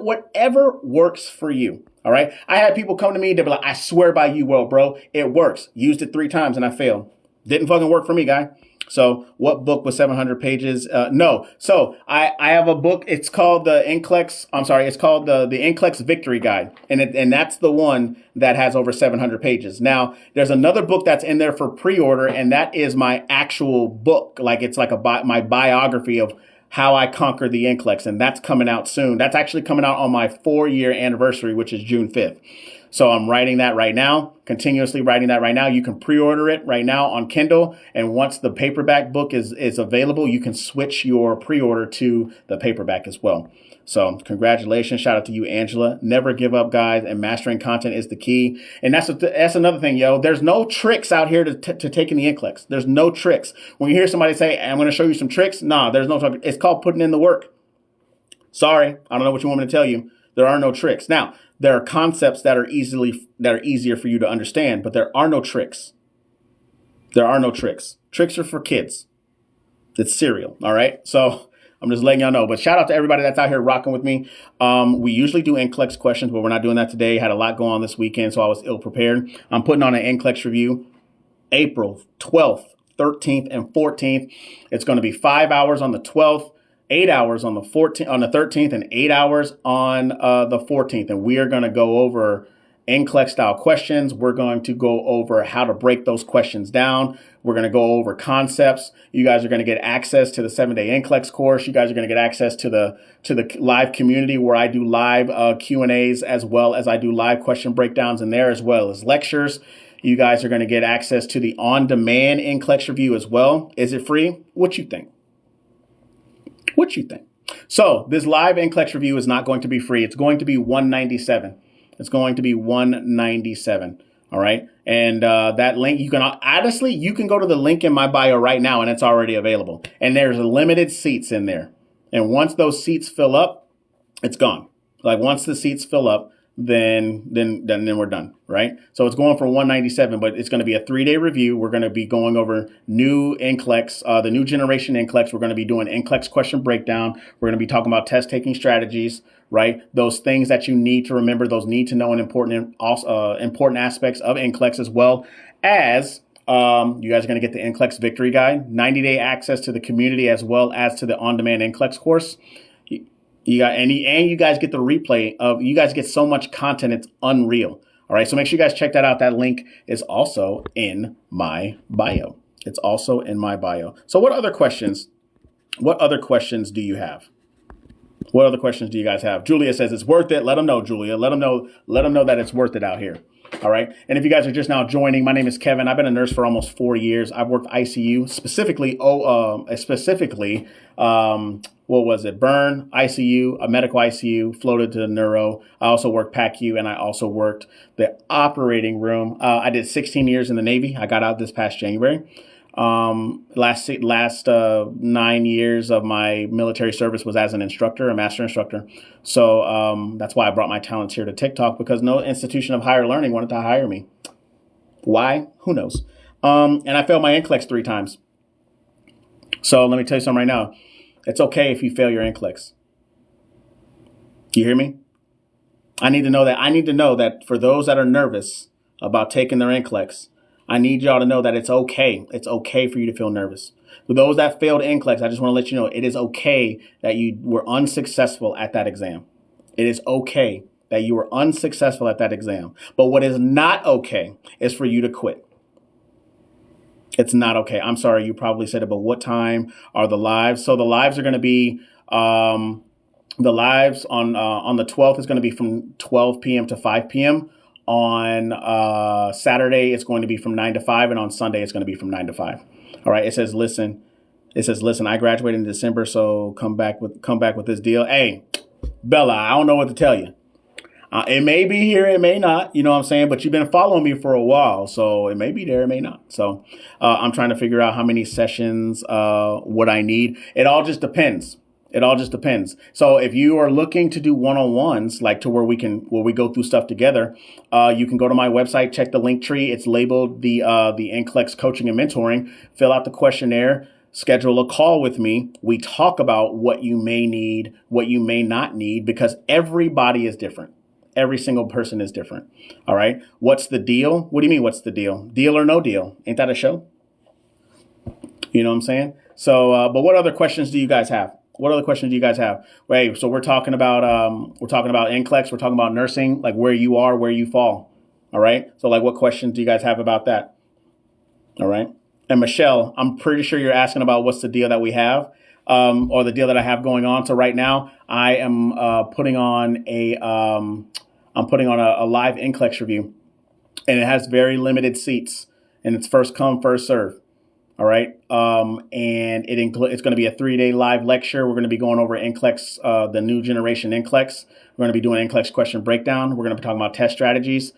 works for you. All right. I had people come to me. They'd be like, I swear by UWorld, bro. It works. Used it 3 times and I failed. Didn't fucking work for me, guy. So what book was 700 pages? No. So I have a book. It's called the NCLEX. I'm sorry. It's called the NCLEX Victory Guide. And that's the one that has over 700 pages. Now there's another book that's in there for pre-order, and that is my actual book. Like it's like my biography of how I conquered the NCLEX. And that's coming out soon. That's actually coming out on my 4-year anniversary, which is June 5th. So I'm writing that right now, continuously writing that right now. You can pre-order it right now on Kindle. And once the paperback book is available, you can switch your pre-order to the paperback as well. So congratulations. Shout out to you, Angela. Never give up, guys. And mastering content is the key. And that's another thing, yo. There's no tricks out here to taking the NCLEX. There's no tricks. When you hear somebody say, I'm going to show you some tricks. Nah, there's no tricks. It's called putting in the work. Sorry. I don't know what you want me to tell you. There are no tricks. Now, there are concepts that are easier for you to understand, but there are no tricks. There are no tricks. Tricks are for kids. It's cereal. All right. So I'm just letting y'all know. But shout out to everybody that's out here rocking with me. We usually do NCLEX questions, but we're not doing that today. Had a lot going on this weekend, so I was ill prepared. I'm putting on an NCLEX review April 12th, 13th, and 14th. It's going to be 5 hours on the 12th. 8 hours on the 13th, and 8 hours on the 14th. And we are going to go over NCLEX style questions. We're going to go over how to break those questions down. We're going to go over concepts. You guys are going to get access to the 7-day NCLEX course. You guys are going to get access to the live community where I do live Q&As, as well as I do live question breakdowns in there, as well as lectures. You guys are going to get access to the on-demand NCLEX review as well. Is it free? What you think? What you think? So this live NCLEX review is not going to be free. It's going to be $197. It's going to be $197. All right. And that link, you can go to the link in my bio right now, and it's already available. And there's limited seats in there. And once those seats fill up, it's gone. Like once the seats fill up, then we're done, right? So it's going for $197, but it's going to be a 3-day review. We're going to be going over new NCLEX, the new generation NCLEX. We're going to be doing NCLEX question breakdown. We're going to be talking about test taking strategies, right? Those things that you need to remember, those need to know and important aspects of NCLEX, as well as you guys are going to get the NCLEX Victory Guide, 90-day access to the community, as well as to the on-demand NCLEX course. You got and you guys get the replay of, you guys get so much content, it's unreal. All right, so make sure you guys check that out. That link is also in my bio. It's also in my bio. So what other questions do you have? What other questions do you guys have? Julia says it's worth it. Let them know, Julia. Let them know that it's worth it out here. All right. And if you guys are just now joining, my name is Kevin. I've been a nurse for almost 4 years. I've worked ICU, specifically, what was it? Burn, ICU, a medical ICU, floated to the neuro. I also worked PACU, and I also worked the operating room. I did 16 years in the Navy. I got out this past January. Last 9 years of my military service was as an instructor, a master instructor. So that's why I brought my talents here to TikTok, because no institution of higher learning wanted to hire me. Why? Who knows? And I failed my NCLEX 3 times. So let me tell you something right now. It's okay if you fail your NCLEX. Do you hear me? I need to know that for those that are nervous about taking their NCLEX, I need y'all to know that it's okay. It's okay for you to feel nervous. For those that failed NCLEX, I just want to let you know it is okay that you were unsuccessful at that exam. It is okay that you were unsuccessful at that exam. But what is not okay is for you to quit. It's not okay. I'm sorry, you probably said it, but what time are the lives? So the lives are going to be, the lives on the 12th is going to be from 12 p.m. to 5 p.m. On Saturday, it's going to be from 9 to 5. And on Sunday, it's going to be from 9 to 5. All right. It says, listen, I graduated in December, so come back with this deal. Hey, Bella, I don't know what to tell you. It may be here, it may not, you know what I'm saying? But you've been following me for a while, so it may be there, it may not. So I'm trying to figure out how many sessions, what I need. It all just depends. So if you are looking to do one-on-ones, like to where we go through stuff together, you can go to my website, check the link tree. It's labeled the NCLEX Coaching and Mentoring. Fill out the questionnaire. Schedule a call with me. We talk about what you may need, what you may not need, because everybody is different. Every single person is different. All right. What's the deal? What do you mean? What's the deal? Deal or no deal? Ain't that a show? You know what I'm saying? So, but what other questions do you guys have? What other questions do you guys have? Wait, so we're talking about NCLEX, we're talking about nursing, like where you are, where you fall. All right. So like what questions do you guys have about that? All right. And Michelle, I'm pretty sure you're asking about what's the deal that we have, or the deal that I have going on. So right now I am putting on a live NCLEX review, and it has very limited seats, and it's first come, first serve. All right. And it's going to be a 3-day live lecture. We're going to be going over NCLEX, the new generation NCLEX. We're going to be doing NCLEX question breakdown. We're going to be talking about test strategies.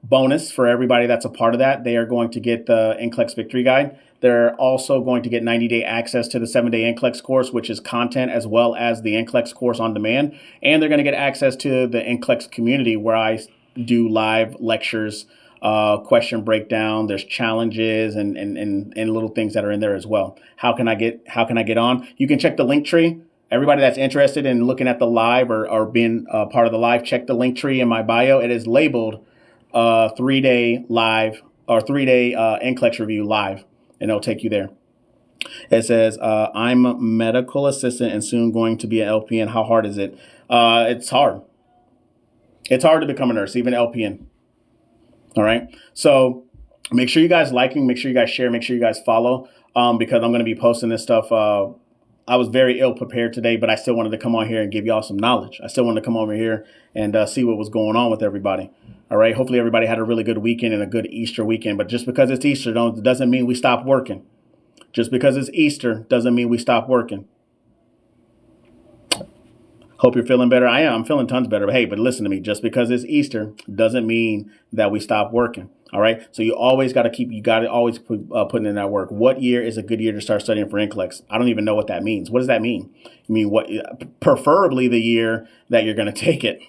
Bonus for everybody that's a part of that, they are going to get the NCLEX Victory Guide. They're also going to get 90-day access to the 7-day NCLEX course, which is content as well as the NCLEX course on demand. And they're going to get access to the NCLEX community where I do live lectures, question breakdown. There's challenges and little things that are in there as well. How can I get on? You can check the link tree. Everybody that's interested in looking at the live or being part of the live, check the link tree in my bio. It is labeled 3-day live or 3-day NCLEX review live, and it'll take you there. It says, I'm a medical assistant and soon going to be an LPN. How hard is it? It's hard. It's hard to become a nurse, even LPN. All right. So make sure you guys make sure you guys share, make sure you guys follow, because I'm going to be posting this stuff. I was very ill prepared today, but I still wanted to come on here and give y'all some knowledge. I still wanted to come over here and see what was going on with everybody. All right. Hopefully everybody had a really good weekend and a good Easter weekend. But just because it's Easter doesn't mean we stop working. Just because it's Easter doesn't mean we stop working. Hope you're feeling better. I'm feeling tons better. But hey, but listen to me. Just because it's Easter doesn't mean that we stop working. All right. So you always got to always putting in that work. What year is a good year to start studying for NCLEX? I don't even know what that means. What does that mean? You mean what? Preferably the year that you're going to take it.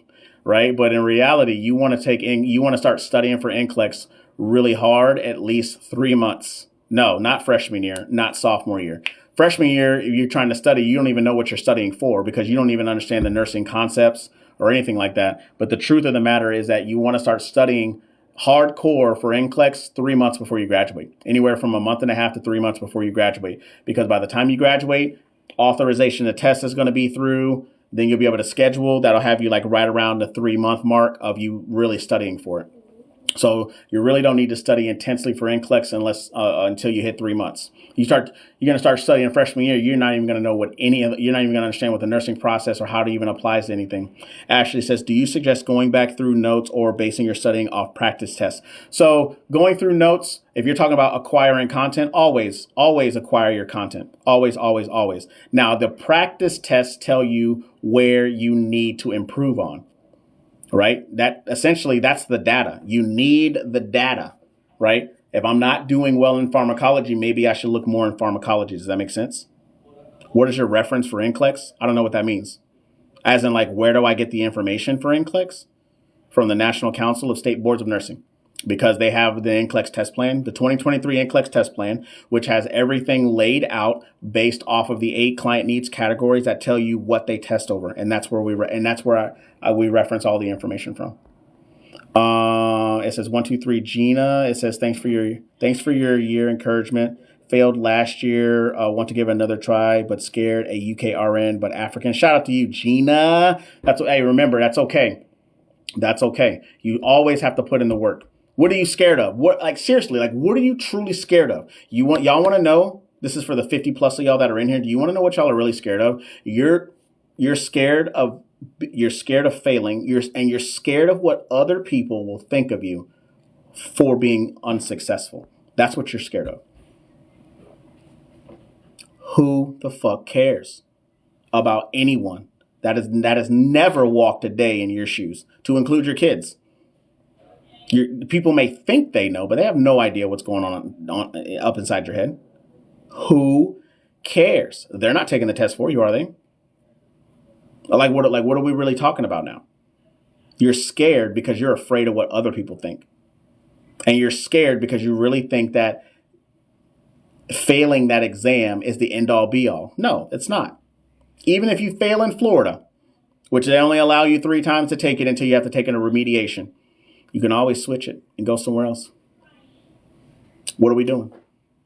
Right. But in reality, you want to start studying for NCLEX really hard, at least 3 months. No, not freshman year, not sophomore year. Freshman year, if you're trying to study, you don't even know what you're studying for because you don't even understand the nursing concepts or anything like that. But the truth of the matter is that you want to start studying hardcore for NCLEX 3 months before you graduate, anywhere from a month and a half to 3 months before you graduate. Because by the time you graduate, authorization to test is going to be through. Then you'll be able to schedule. That'll have you like right around the 3-month mark of you really studying for it. So you really don't need to study intensely for NCLEX until you hit 3 months. You're going to start studying freshman year. You're not even going to know you're not even going to understand what the nursing process or how it even applies to anything. Ashley says, do you suggest going back through notes or basing your studying off practice tests? So going through notes, if you're talking about acquiring content, always acquire your content. Always, always, always. Now, the practice tests tell you where you need to improve on. Right? That's the data. You need the data, right? If I'm not doing well in pharmacology, maybe I should look more in pharmacology. Does that make sense? What is your reference for NCLEX? I don't know what that means. As in, like, where do I get the information for NCLEX? From the National Council of State Boards of Nursing, because they have the NCLEX test plan, the 2023 NCLEX test plan, which has everything laid out based off of the 8 client needs categories that tell you what they test over, and that's where we reference all the information from. It says 123 Gina. It says thanks for your year encouragement. Failed last year. Want to give another try, but scared. A UK RN, but African. Shout out to you, Gina. Remember, that's okay. That's okay. You always have to put in the work. What are you scared of? Seriously, what are you truly scared of? Y'all want to know? This is for the 50 plus of y'all that are in here. Do you want to know what y'all are really scared of? You're scared of failing. You're scared of what other people will think of you for being unsuccessful. That's what you're scared of. Who the fuck cares about anyone that has never walked a day in your shoes, to include your kids? People may think they know, but they have no idea what's going on up inside your head. Who cares? They're not taking the test for you, are they? What are we really talking about now? You're scared because you're afraid of what other people think. And you're scared because you really think that failing that exam is the end all be all. No, it's not. Even if you fail in Florida, which they only allow you 3 times to take it until you have to take in a remediation, you can always switch it and go somewhere else. What are we doing?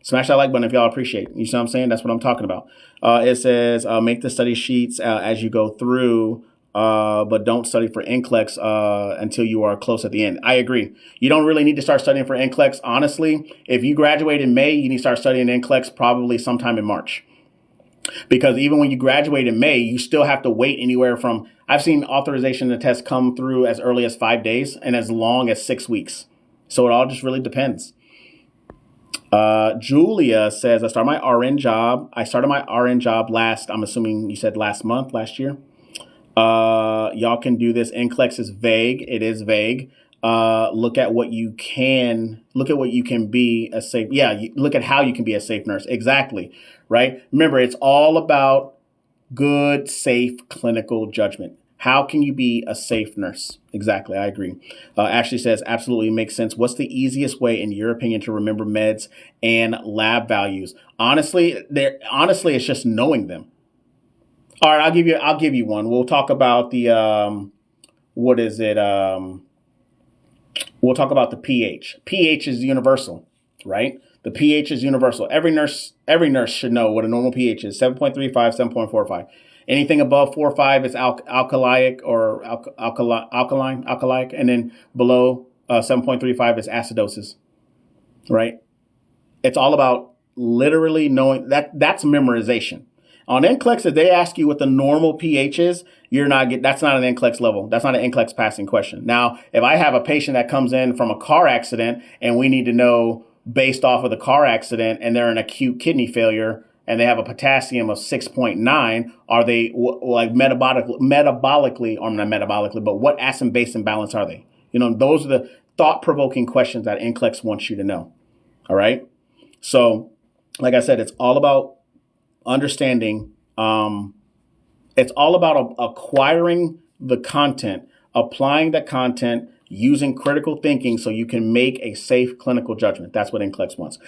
Smash that like button if y'all appreciate it. You see what I'm saying? That's what I'm talking about. It says make the study sheets as you go through, but don't study for NCLEX until you are close at the end. I agree. You don't really need to start studying for NCLEX. Honestly, if you graduate in May, you need to start studying NCLEX probably sometime in March. Because even when you graduate in May, you still have to wait anywhere from, I've seen authorization to test come through as early as 5 days and as long as 6 weeks. So it all just really depends. Julia says, I started my RN job I'm assuming you said last year. Y'all can do this. NCLEX is vague. It is vague. Look at what you can be a safe. Yeah. Look at how you can be a safe nurse. Exactly. Right. Remember, it's all about good, safe clinical judgment. How can you be a safe nurse? Exactly. I agree. Ashley says, absolutely makes sense. What's the easiest way, in your opinion, to remember meds and lab values? Honestly, it's just knowing them. All right. I'll give you one. We'll talk about the, we'll talk about the pH. pH is universal, right? The pH is universal. Every nurse should know what a normal pH is. 7.35, 7.45. Anything above 4.5 is alkaline, and then below 7.35 is acidosis, right? It's all about literally knowing that. That's memorization. On NCLEX, if they ask you what the normal pH is, that's not an NCLEX level. That's not an NCLEX passing question. Now, if I have a patient that comes in from a car accident and we need to know based off of the car accident and they're in acute kidney failure and they have a potassium of 6.9, are they like metabolically, or not metabolically, but what acid base imbalance are they? Those are the thought-provoking questions that NCLEX wants you to know. All right. So, like I said, it's all about understanding. It's all about acquiring the content, applying the content, using critical thinking so you can make a safe clinical judgment. That's what NCLEX wants.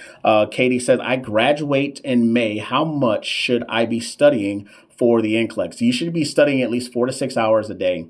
Katie says, I graduate in May. How much should I be studying for the NCLEX? You should be studying at least 4 to 6 hours a day.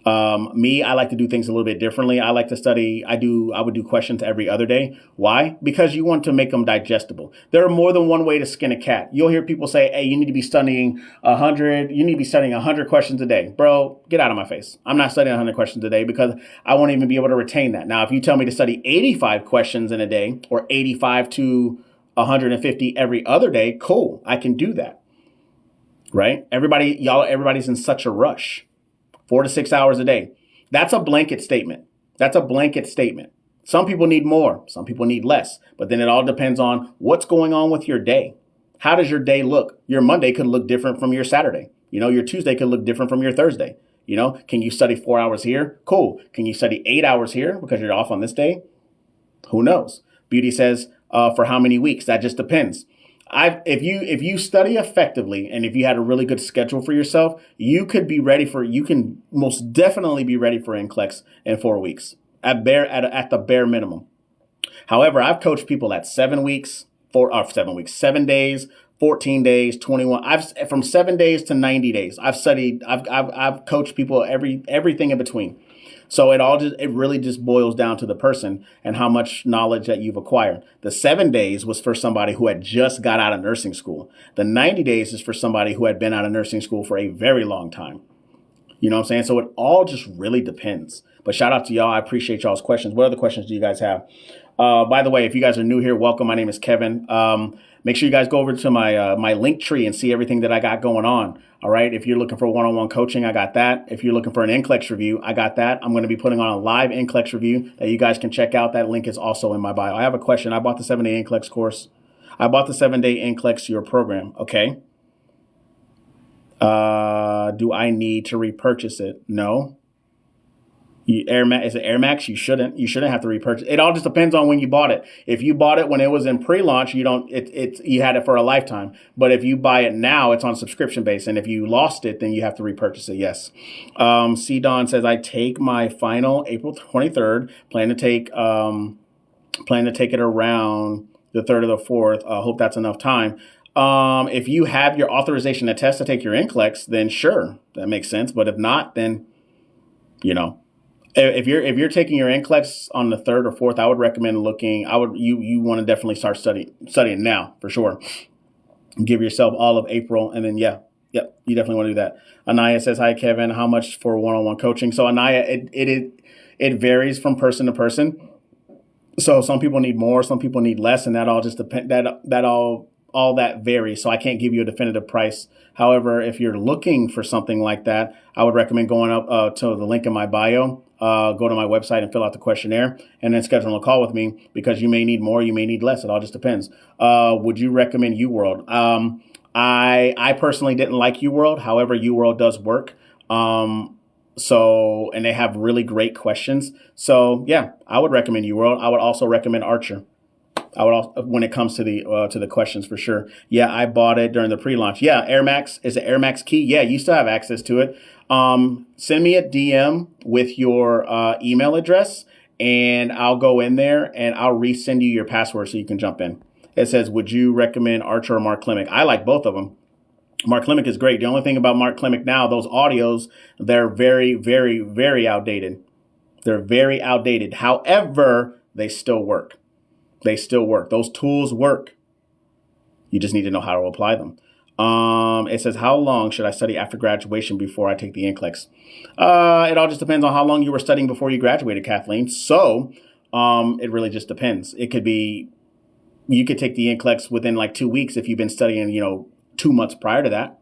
I like to do things a little bit differently. I like to study. I would do questions every other day. Why? Because you want to make them digestible. There are more than one way to skin a cat. You'll hear people say, hey, you need to be studying 100 questions a day. Bro, get out of my face. I'm not studying 100 questions a day because I won't even be able to retain that. Now, if you tell me to study 85 questions in a day or 85 to 150 every other day, cool. I can do that. Right? Everybody's in such a rush. 4 to 6 hours a day. That's a blanket statement. Some people need more. Some people need less. But then it all depends on what's going on with your day. How does your day look? Your Monday could look different from your Saturday. Your Tuesday could look different from your Thursday. Can you study 4 hours here? Cool. Can you study 8 hours here because you're off on this day? Who knows? Beauty says, for how many weeks? That just depends. If you study effectively and if you had a really good schedule for yourself, you can most definitely be ready for NCLEX in 4 weeks at the bare minimum. However, I've coached people at 7 weeks, 7 days, 14 days, 21. From 7 days to 90 days. I've coached people everything in between. So it really just boils down to the person and how much knowledge that you've acquired. The 7 days was for somebody who had just got out of nursing school. The 90 days is for somebody who had been out of nursing school for a very long time. You know what I'm saying? So it all just really depends. But shout out to y'all. I appreciate y'all's questions. What other questions do you guys have? By the way, if you guys are new here, welcome. My name is Kevin. Make sure you guys go over to my link tree and see everything that I got going on. All right. If you're looking for one-on-one coaching, I got that. If you're looking for an NCLEX review, I got that. I'm going to be putting on a live NCLEX review that you guys can check out. That link is also in my bio. I have a question. I bought the 7-day NCLEX course. I bought the 7-day NCLEX your program. Okay. Do I need to repurchase it? No. Is it Air Max? You shouldn't have to repurchase. It all just depends on when you bought it. If you bought it when it was in pre-launch, you had it for a lifetime. But if you buy it now, it's on subscription base. And if you lost it, then you have to repurchase it. Yes. C Don says, I take my final April 23rd. Plan to take it around the 3rd or the 4th. Hope that's enough time. If you have your authorization to test to take your NCLEX, then sure, that makes sense. But if not, then, If you're taking your NCLEX on the third or fourth, I would recommend looking. You want to definitely start studying now for sure. Give yourself all of April, and then yep, you definitely want to do that. Anaya says, "Hi Kevin, how much for one-on-one coaching?" So Anaya, it varies from person to person. So some people need more, some people need less, and that all just depend that all that varies. So I can't give you a definitive price. However, if you're looking for something like that, I would recommend going up to the link in my bio. Go to my website and fill out the questionnaire, and then schedule a call with me, because you may need more, you may need less. It all just depends. Would you recommend UWorld? I personally didn't like UWorld. However, UWorld does work. And they have really great questions. So yeah, I would recommend UWorld. I would also recommend Archer. I would also, when it comes to the questions, for sure. Yeah, I bought it during the pre-launch. Yeah, Air Max is the Air Max key. Yeah, you still have access to it. Send me a DM with your email address, and I'll go in there and I'll resend you your password so you can jump in. It says, would you recommend Archer or Mark Klimic? I like both of them. Mark Klimic is great. The only thing about Mark Klimic now, those audios, they're very, very, very outdated. They're very outdated. However, they still work. They still work. Those tools work. You just need to know how to apply them. It says, how long should I study after graduation before I take the NCLEX? It all just depends on how long you were studying before you graduated, Kathleen. So it really just depends. It could be, you could take the NCLEX within like 2 weeks if you've been studying, 2 months prior to that.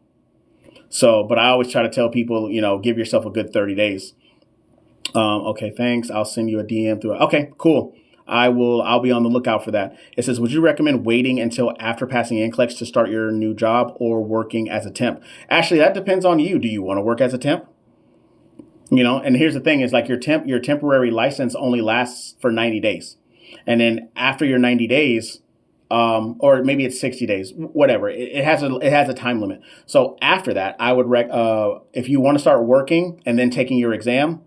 So, but I always try to tell people, give yourself a good 30 days. Okay, thanks. I'll send you a DM through. Okay, cool. I'll be on the lookout for that. It says, would you recommend waiting until after passing NCLEX to start your new job, or working as a temp? Actually, that depends on you. Do you want to work as a temp? And here's the thing is, like, your temporary license only lasts for 90 days. And then after your 90 days, or maybe it's 60 days, whatever. It has a time limit. So after that, I would if you want to start working and then taking your exam,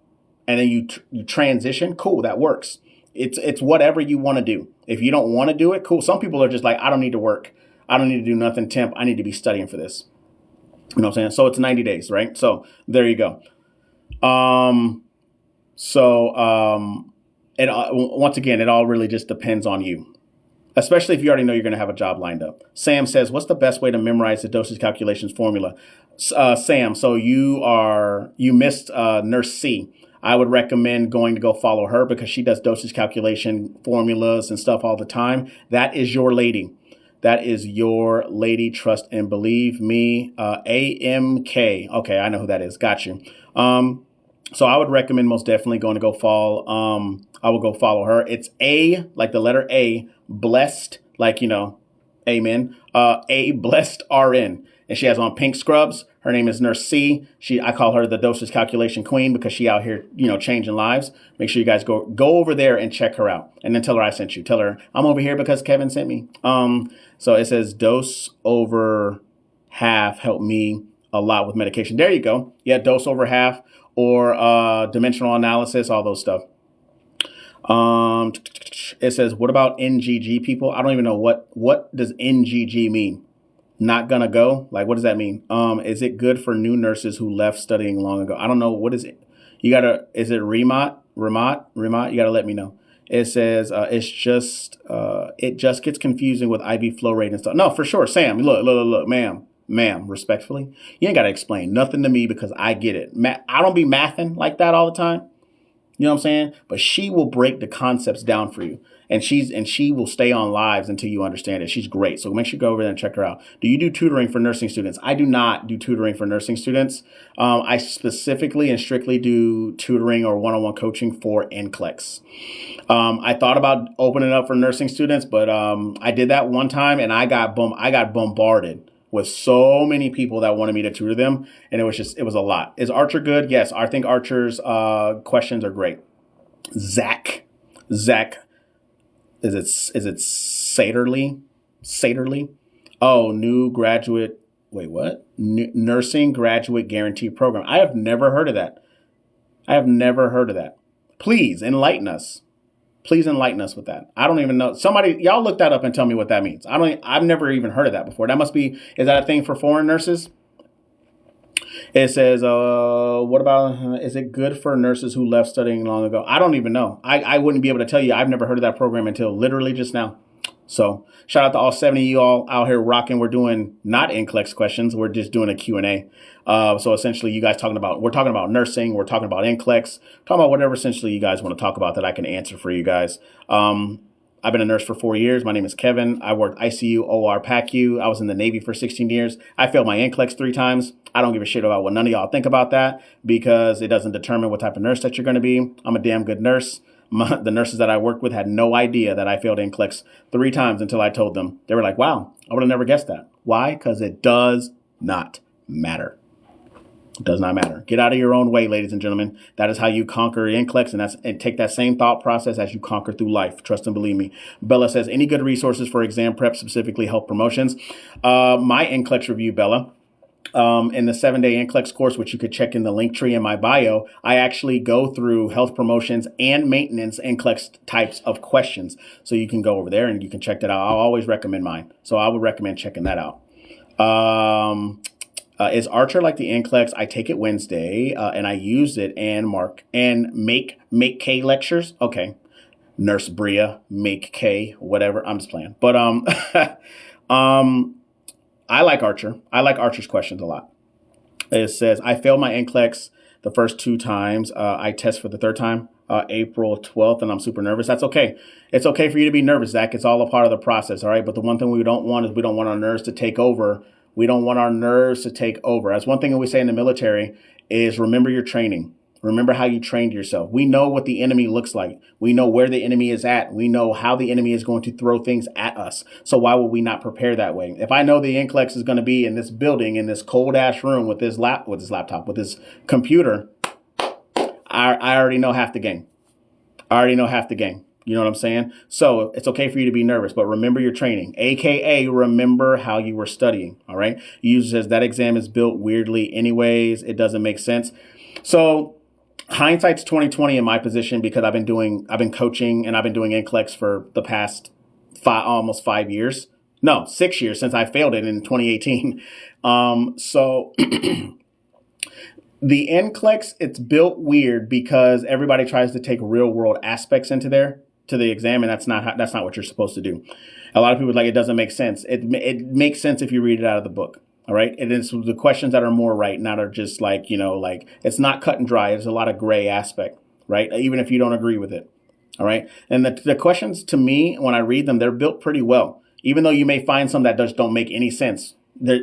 and then you transition, cool, that works. It's whatever you want to do. If you don't want to do it, cool. Some people are just like, I don't need to work. I don't need to do nothing temp. I need to be studying for this. You know what I'm saying? So it's 90 days, right? So there you go. Once again, it all really just depends on you, especially if you already know you're going to have a job lined up. Sam says, what's the best way to memorize the dosage calculations formula? Sam, so you missed Nurse C. I would recommend going to go follow her, because she does dosage calculation formulas and stuff all the time. That is your lady. That is your lady. Trust and believe me. AMK. Okay, I know who that is. Got you. So I would recommend most definitely going to go follow. I will go follow her. It's A, like the letter A, blessed, like, amen. A blessed RN. And she has on pink scrubs. Her name is Nurse C. I call her the dosage calculation queen, because she out here, changing lives. Make sure you guys go over there and check her out, and then tell her I sent you. Tell her I'm over here because Kevin sent me. So it says dose over half helped me a lot with medication. There you go. Yeah, dose over half, or dimensional analysis, all those stuff. It says, what about NGG people? I don't even know what does NGG mean. Not gonna go? Like, what does that mean? Is it good for new nurses who left studying long ago? I don't know. What is it? Is it Remat? You gotta let me know. It says, it just gets confusing with IV flow rate and stuff. No, for sure. Sam, look, ma'am, respectfully, you ain't gotta explain nothing to me, because I get it. I don't be mathing like that all the time. You know what I'm saying? But she will break the concepts down for you. And she will stay on lives until you understand it. She's great. So make sure you go over there and check her out. Do you do tutoring for nursing students? I do not do tutoring for nursing students. I specifically and strictly do tutoring or one-on-one coaching for NCLEX. I thought about opening it up for nursing students, but I did that one time, and I got bombarded with so many people that wanted me to tutor them. And it was a lot. Is Archer good? Yes. I think Archer's questions are great. Zach, is it Saterly? Oh, new graduate. Wait, what? Nursing graduate guarantee program. I have never heard of that. Please enlighten us. With that. I don't even know. Y'all look that up and tell me what that means. I've never even heard of that before. Is that a thing for foreign nurses? It says, what about, is it good for nurses who left studying long ago? I don't even know. I wouldn't be able to tell you. I've never heard of that program until literally just now. So shout out to all 70 of you all out here rocking. We're doing not NCLEX questions. We're just doing a Q&A. So essentially you guys we're talking about nursing. We're talking about NCLEX, talking about whatever essentially you guys want to talk about that I can answer for you guys. I've been a nurse for 4 years. My name is Kevin. I worked ICU, OR, PACU. I was in the Navy for 16 years. I failed my NCLEX 3 times. I don't give a shit about what none of y'all think about that because it doesn't determine what type of nurse that you're going to be. I'm a damn good nurse. The nurses that I worked with had no idea that I failed NCLEX 3 times until I told them. They were like, wow, I would have never guessed that. Why? Because it does not matter. It does not matter. Get out of your own way, ladies and gentlemen. That is how you conquer NCLEX, and take that same thought process as you conquer through life. Trust and believe me. Bella says, any good resources for exam prep, specifically health promotions? My NCLEX review, Bella. In the 7-day NCLEX course, which you could check in the link tree in my bio, I actually go through health promotions and maintenance NCLEX types of questions. So you can go over there and you can check that out. I'll always recommend mine. So I would recommend checking that out. Is Archer like the NCLEX? I take it Wednesday and I use it and make K lectures. Okay. Nurse Bria, make K, whatever. I'm just playing. But I like Archer. I like Archer's questions a lot. It says, I failed my NCLEX the first 2 times. I test for the 3rd time, April 12th, and I'm super nervous. That's okay. It's okay for you to be nervous, Zach. It's all a part of the process, all right? But the one thing we don't want is we don't want our nerves to take over. We don't want our nerves to take over. That's one thing that we say in the military is remember your training. Remember how you trained yourself. We know what the enemy looks like. We know where the enemy is at. We know how the enemy is going to throw things at us. So why would we not prepare that way? If I know the NCLEX is going to be in this building, in this cold ash room with this laptop, with this computer, I already know half the game. You know what I'm saying? So it's okay for you to be nervous, but remember your training, AKA remember how you were studying. All right. User says that exam is built weirdly anyways. It doesn't make sense. So hindsight's 2020 in my position because I've been coaching and I've been doing NCLEX for the past almost 5 years. No, 6 years since I failed it in 2018. So the NCLEX, it's built weird because everybody tries to take real world aspects into the exam, and that's not what you're supposed to do. A lot of people are like, it doesn't make sense. It makes sense if you read it out of the book. All right. And it's the questions that are more right, not are just like, like it's not cut and dry. There's a lot of gray aspect, right? Even if you don't agree with it. All right. And the questions to me, when I read them, they're built pretty well, even though you may find some that just don't make any sense.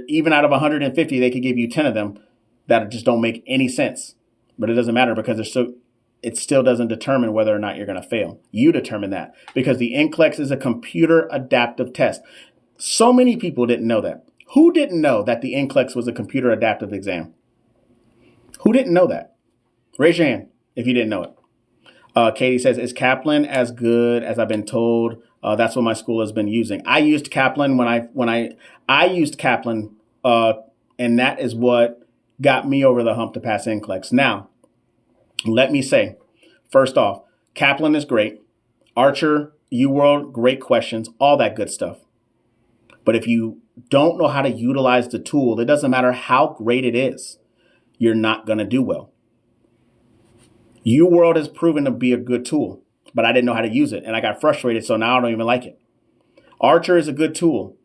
Even out of 150, they could give you 10 of them that just don't make any sense. But it doesn't matter because it still doesn't determine whether or not you're going to fail. You determine that because the NCLEX is a computer adaptive test. So many people didn't know that. Who didn't know that the NCLEX was a computer adaptive exam? Who didn't know that? Raise your hand if you didn't know it. Katie says, is Kaplan as good as I've been told? That's what my school has been using. I used Kaplan when I used Kaplan, and that is what got me over the hump to pass NCLEX. Now, let me say, first off, Kaplan is great. Archer, UWorld, great questions, all that good stuff. But if you don't know how to utilize the tool, it doesn't matter how great it is, you're not going to do well. UWorld has proven to be a good tool, but I didn't know how to use it, and I got frustrated, so now I don't even like it. Archer is a good tool.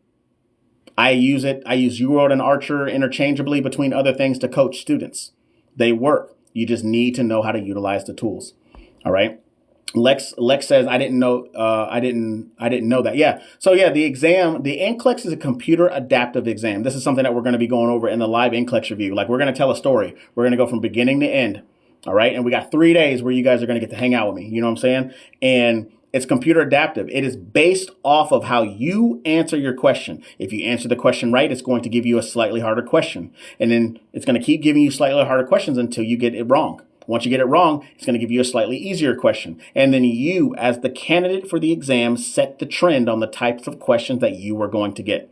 I use it. I use UWorld and Archer interchangeably between other things to coach students. They work. You just need to know how to utilize the tools. All right. Lex says, I didn't know that. Yeah. So yeah, the NCLEX is a computer adaptive exam. This is something that we're going to be going over in the live NCLEX review. Like we're going to tell a story. We're going to go from beginning to end. All right. And we got 3 days where you guys are going to get to hang out with me. You know what I'm saying? And it's computer adaptive. It is based off of how you answer your question. If you answer the question right, it's going to give you a slightly harder question. And then it's going to keep giving you slightly harder questions until you get it wrong. Once you get it wrong, it's going to give you a slightly easier question. And then you, as the candidate for the exam, set the trend on the types of questions that you are going to get.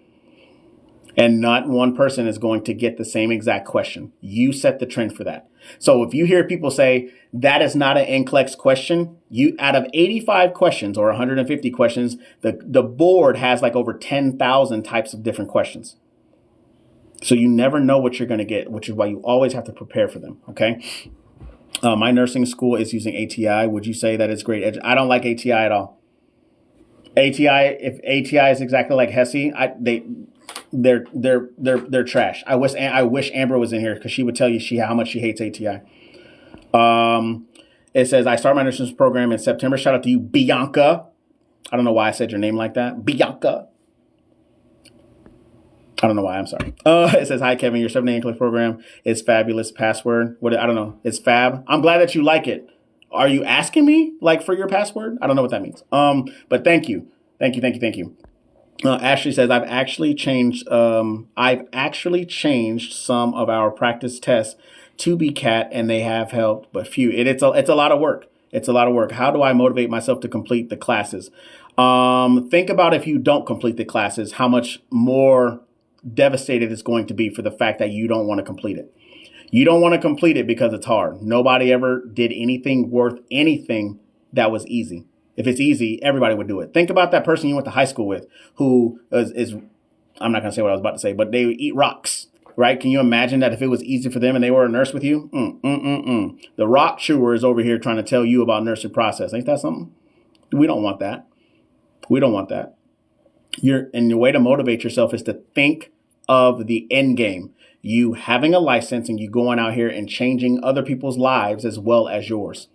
And not one person is going to get the same exact question. You set the trend for that. So if you hear people say that is not an NCLEX question, out of 85 questions or 150 questions, the board has like over 10,000 types of different questions. So you never know what you're going to get, which is why you always have to prepare for them. Okay. My nursing school is using ATI. Would you say that it's great? I don't like ATI at all. If ATI is exactly like HESI, they're trash. I wish Amber was in here because she would tell you how much she hates ATI. It says I start my nursing program in September. Shout out to you, Bianca. I don't know why I said your name like that, Bianca. I don't know why. I'm sorry. It says, hi, Kevin. Your 7-day NCLEX program is fabulous. Password. What? I don't know. It's fab. I'm glad that you like it. Are you asking me like for your password? I don't know what that means. But thank you. Thank you. Ashley says, I've actually changed some of our practice tests to be CAT and they have helped, but few. It's a lot of work. It's a lot of work. How do I motivate myself to complete the classes? Think about if you don't complete the classes, how much more devastated it's going to be for the fact that you don't want to complete it. You don't want to complete it because it's hard. Nobody ever did anything worth anything that was easy. If it's easy, everybody would do it. Think about that person you went to high school with who is I'm not going to say what I was about to say, but they would eat rocks, right? Can you imagine that if it was easy for them and they were a nurse with you? The rock chewer is over here trying to tell you about nursing process. Ain't that something? We don't want that. We don't want that. And the way to motivate yourself is to think of the end game. You having a license and you going out here and changing other people's lives as well as yours.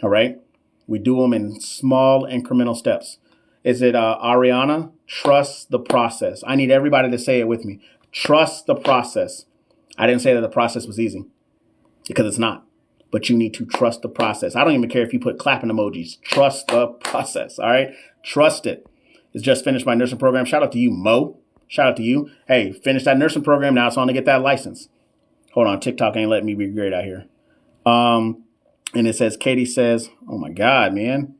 All right. We do them in small incremental steps. Is it Ariana? Trust the process. I need everybody to say it with me. Trust the process. I didn't say that the process was easy because it's not. But you need to trust the process. I don't even care if you put clapping emojis. Trust the process. All right. Trust it. It's just finished my nursing program. Shout out to you, Mo. Shout out to you. Hey, finish that nursing program. Now it's on to get that license. Hold on. TikTok ain't letting me be great out here. And it says, Katie says, oh my God, man.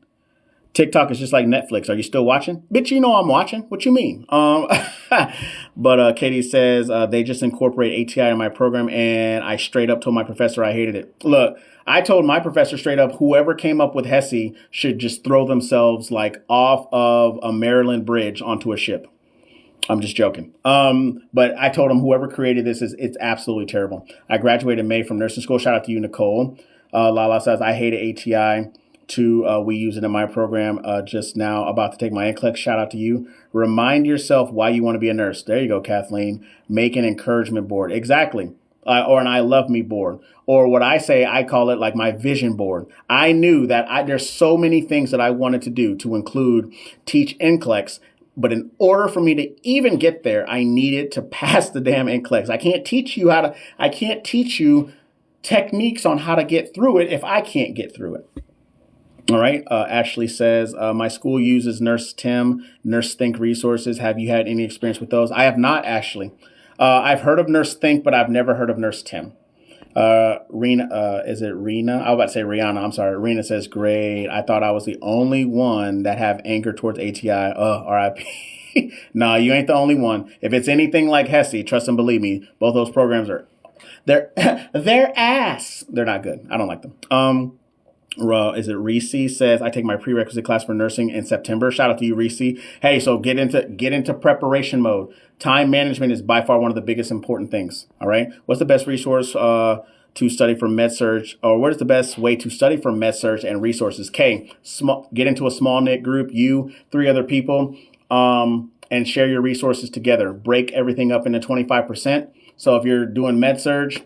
TikTok is just like Netflix. Are you still watching? Bitch, you know I'm watching. What you mean? But Katie says, they just incorporate ATI in my program and I straight up told my professor I hated it. Look, I told my professor straight up, whoever came up with HESI should just throw themselves like off of a Maryland bridge onto a ship. I'm just joking. But I told him whoever created this it's absolutely terrible. I graduated in May from nursing school. Shout out to you, Nicole. Lala says, I hated ATI too. We use it in my program just now. About to take my NCLEX. Shout out to you. Remind yourself why you want to be a nurse. There you go, Kathleen. Make an encouragement board. Exactly. Or an I love me board. Or what I say, I call it like my vision board. I knew that there's so many things that I wanted to do to include teach NCLEX. But in order for me to even get there, I needed to pass the damn NCLEX. I can't teach you techniques on how to get through it if I can't get through it. All right. Ashley says, my school uses Nurse Tim, Nurse Think resources. Have you had any experience with those? I have not, Ashley. I've heard of Nurse Think, but I've never heard of Nurse Tim. Is it Rena? I was about to say Rihanna. I'm sorry. Rena says, great. I thought I was the only one that have anger towards ATI. RIP. No, you ain't the only one. If it's anything like HESI, trust and believe me, both those programs they're ass. They're not good. I don't like them. Is it Reese says, I take my prerequisite class for nursing in September. Shout out to you, Reese. Hey, so get into preparation mode. Time management is by far one of the biggest important things. All right. What's the best resource to study for med-surg, or what is the best way to study for med-surg and resources? Get into a small knit group, you, 3 other people, and share your resources together. Break everything up into 25%. So if you're doing med-surg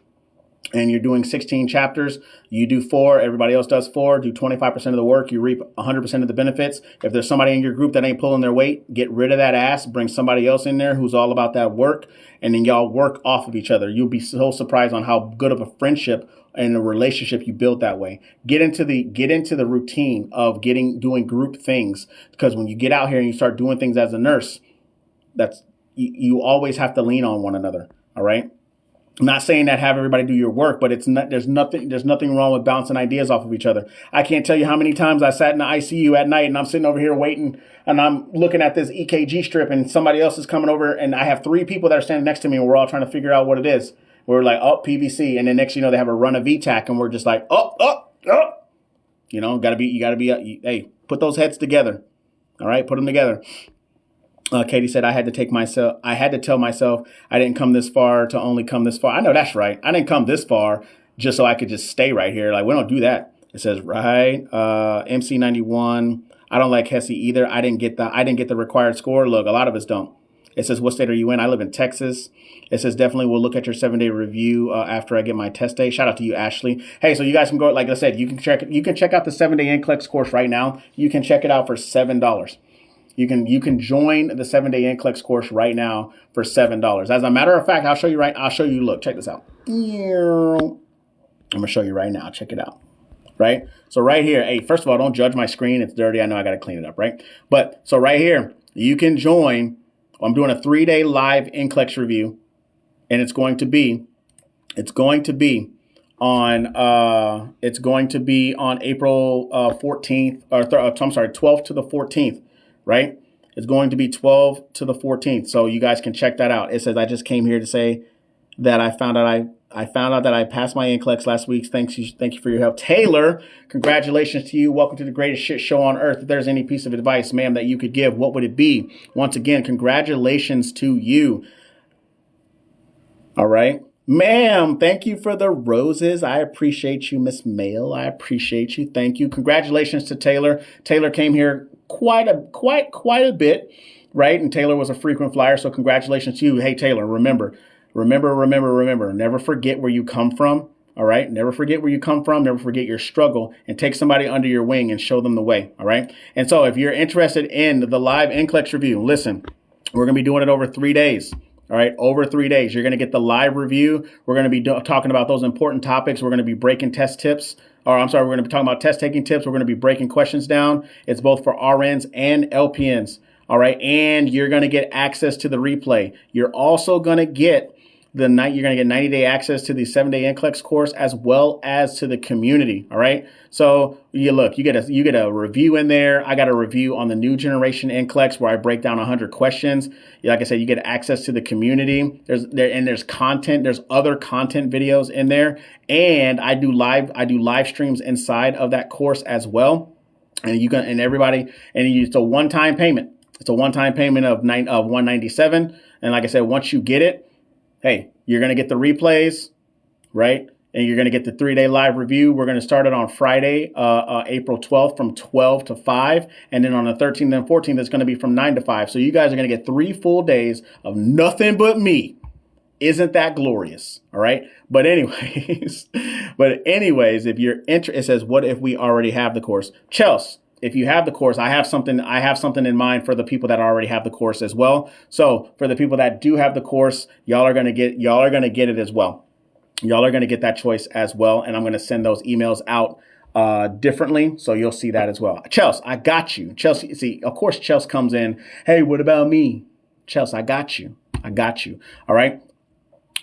and you're doing 16 chapters, you do 4, everybody else does 4, do 25% of the work, you reap 100% of the benefits. If there's somebody in your group that ain't pulling their weight, get rid of that ass, bring somebody else in there who's all about that work, and then y'all work off of each other. You'll be so surprised on how good of a friendship and a relationship you build that way. Get into the routine of doing group things, because when you get out here and you start doing things as a nurse, you always have to lean on one another. All right. I'm not saying that have everybody do your work, but there's nothing wrong with bouncing ideas off of each other. I can't tell you how many times I sat in the ICU at night and I'm sitting over here waiting and I'm looking at this EKG strip and somebody else is coming over and I have 3 people that are standing next to me and we're all trying to figure out what it is. We're like, oh, PVC. And then next, they have a run of VTAC and we're just like, oh. Hey, put those heads together. All right. Put them together. Katie said, I had to tell myself I didn't come this far to only come this far. I know that's right. I didn't come this far just so I could just stay right here. Like, we don't do that. It says, right. MC91. I don't like Hesse either. I didn't get the required score. Look, a lot of us don't. It says, what state are you in? I live in Texas. It says, definitely we'll look at your 7-day review after I get my test day. Shout out to you, Ashley. Hey, so you guys can go, like I said, you can check out the 7-day NCLEX course right now. You can check it out for $7. You can join the 7-day NCLEX course right now for $7. As a matter of fact, I'll show you. Look, check this out. I'm gonna show you right now. Check it out. Right. So right here, hey, first of all, don't judge my screen. It's dirty. I know I got to clean it up. Right. But so right here, you can join. I'm doing a 3-day live NCLEX review, and it's going to be on April 14th, I'm sorry, 12th to the 14th. Right? It's going to be 12 to the 14th. So you guys can check that out. It says, I just came here to say that I found out that I passed my NCLEX last week. Thank you for your help. Taylor, congratulations to you. Welcome to the greatest shit show on earth. If there's any piece of advice, ma'am, that you could give, what would it be? Once again, congratulations to you. All right. Ma'am, thank you for the roses. I appreciate you, Miss Mail. I appreciate you. Thank you. Congratulations to Taylor. Taylor came here quite a bit, right? And Taylor was a frequent flyer, so congratulations to you. Hey, Taylor, remember, never forget where you come from, all right? Never forget where you come from, never forget your struggle, and take somebody under your wing and show them the way, all right? And so if you're interested in the live NCLEX review, listen, we're going to be doing it over 3 days. All right, over 3 days, you're going to get the live review. We're going to be talking about those important topics. We're going to be breaking test tips. We're going to be talking about test taking tips. We're going to be breaking questions down. It's both for RNs and LPNs. All right, and you're going to get access to the replay. You're also going to get 90-day access to the 7-day NCLEX course, as well as to the community. All right. So you get a review in there. I got a review on the new generation NCLEX where I break down 100 questions. Like I said, you get access to the community. There's content. There's other content videos in there, and I do live streams inside of that course as well. And it's a one-time payment. It's a one-time payment of $197. And like I said, once you get it, hey, you're going to get the replays, right? And you're going to get the 3-day live review. We're going to start it on Friday, April 12th from 12 to 5. And then on the 13th and 14th, it's going to be from 9 to 5. So you guys are going to get 3 full days of nothing but me. Isn't that glorious? All right. But anyways, if you're interested, it says, what if we already have the course? Chelsea, if you have the course, I have something in mind for the people that already have the course as well. So for the people that do have the course, y'all are going to get it as well. Y'all are going to get that choice as well. And I'm going to send those emails out differently. So you'll see that as well. Chelsea, I got you. Chelsea, see, of course, Chelsea comes in. Hey, what about me? Chelsea, I got you. All right.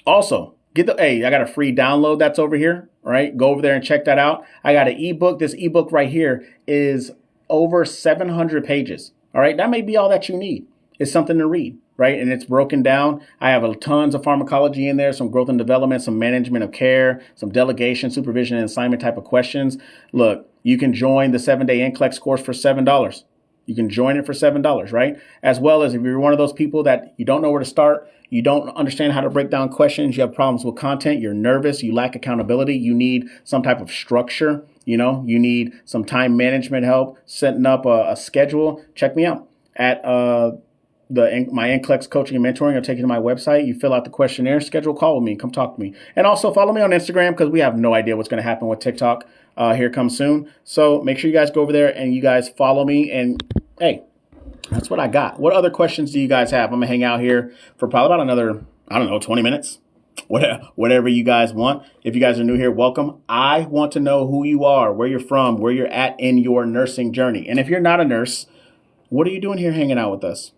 Also, I got a free download that's over here. All right. Go over there and check that out. I got an ebook. This ebook right here is over 700 pages. All right. That may be all that you need. It's something to read, right? And it's broken down. I have tons of pharmacology in there, some growth and development, some management of care, some delegation, supervision, and assignment type of questions. Look, you can join the 7-day NCLEX course for $7. You can join it for $7, right? As well as if you're one of those people that you don't know where to start, you don't understand how to break down questions, you have problems with content, you're nervous, you lack accountability, you need some type of structure, you need some time management help, setting up a schedule, check me out at my NCLEX coaching and mentoring. I'll take you to my website. You fill out the questionnaire, schedule a call with me, come talk to me. And also follow me on Instagram because we have no idea what's going to happen with TikTok here come soon. So make sure you guys go over there and you guys follow me. And hey, that's what I got. What other questions do you guys have? I'm going to hang out here for probably about another, 20 minutes. Whatever you guys want. If you guys are new here, welcome. I want to know who you are, where you're from, where you're at in your nursing journey. And if you're not a nurse, what are you doing here hanging out with us?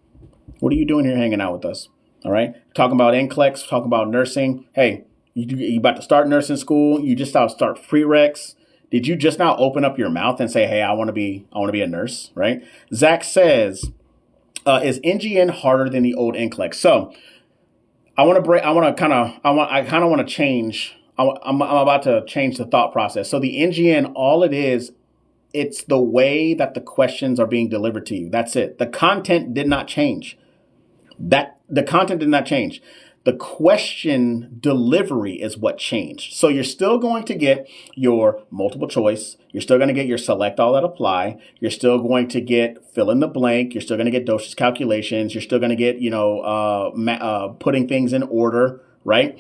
All right. Talking about NCLEX, talking about nursing. Hey, you about to start nursing school. You just start prereqs. Did you just now open up your mouth and say, hey, I want to be a nurse, right? Zach says, is NGN harder than the old NCLEX? So I'm about to change the thought process. So the NGN, all it is, it's the way that the questions are being delivered to you. That's it. The content did not change. That the content did not change. The question delivery is what changed. So you're still going to get your multiple choice. You're still going to get your select all that apply. You're still going to get fill in the blank. You're still going to get dosage calculations. You're still going to get, putting things in order, right?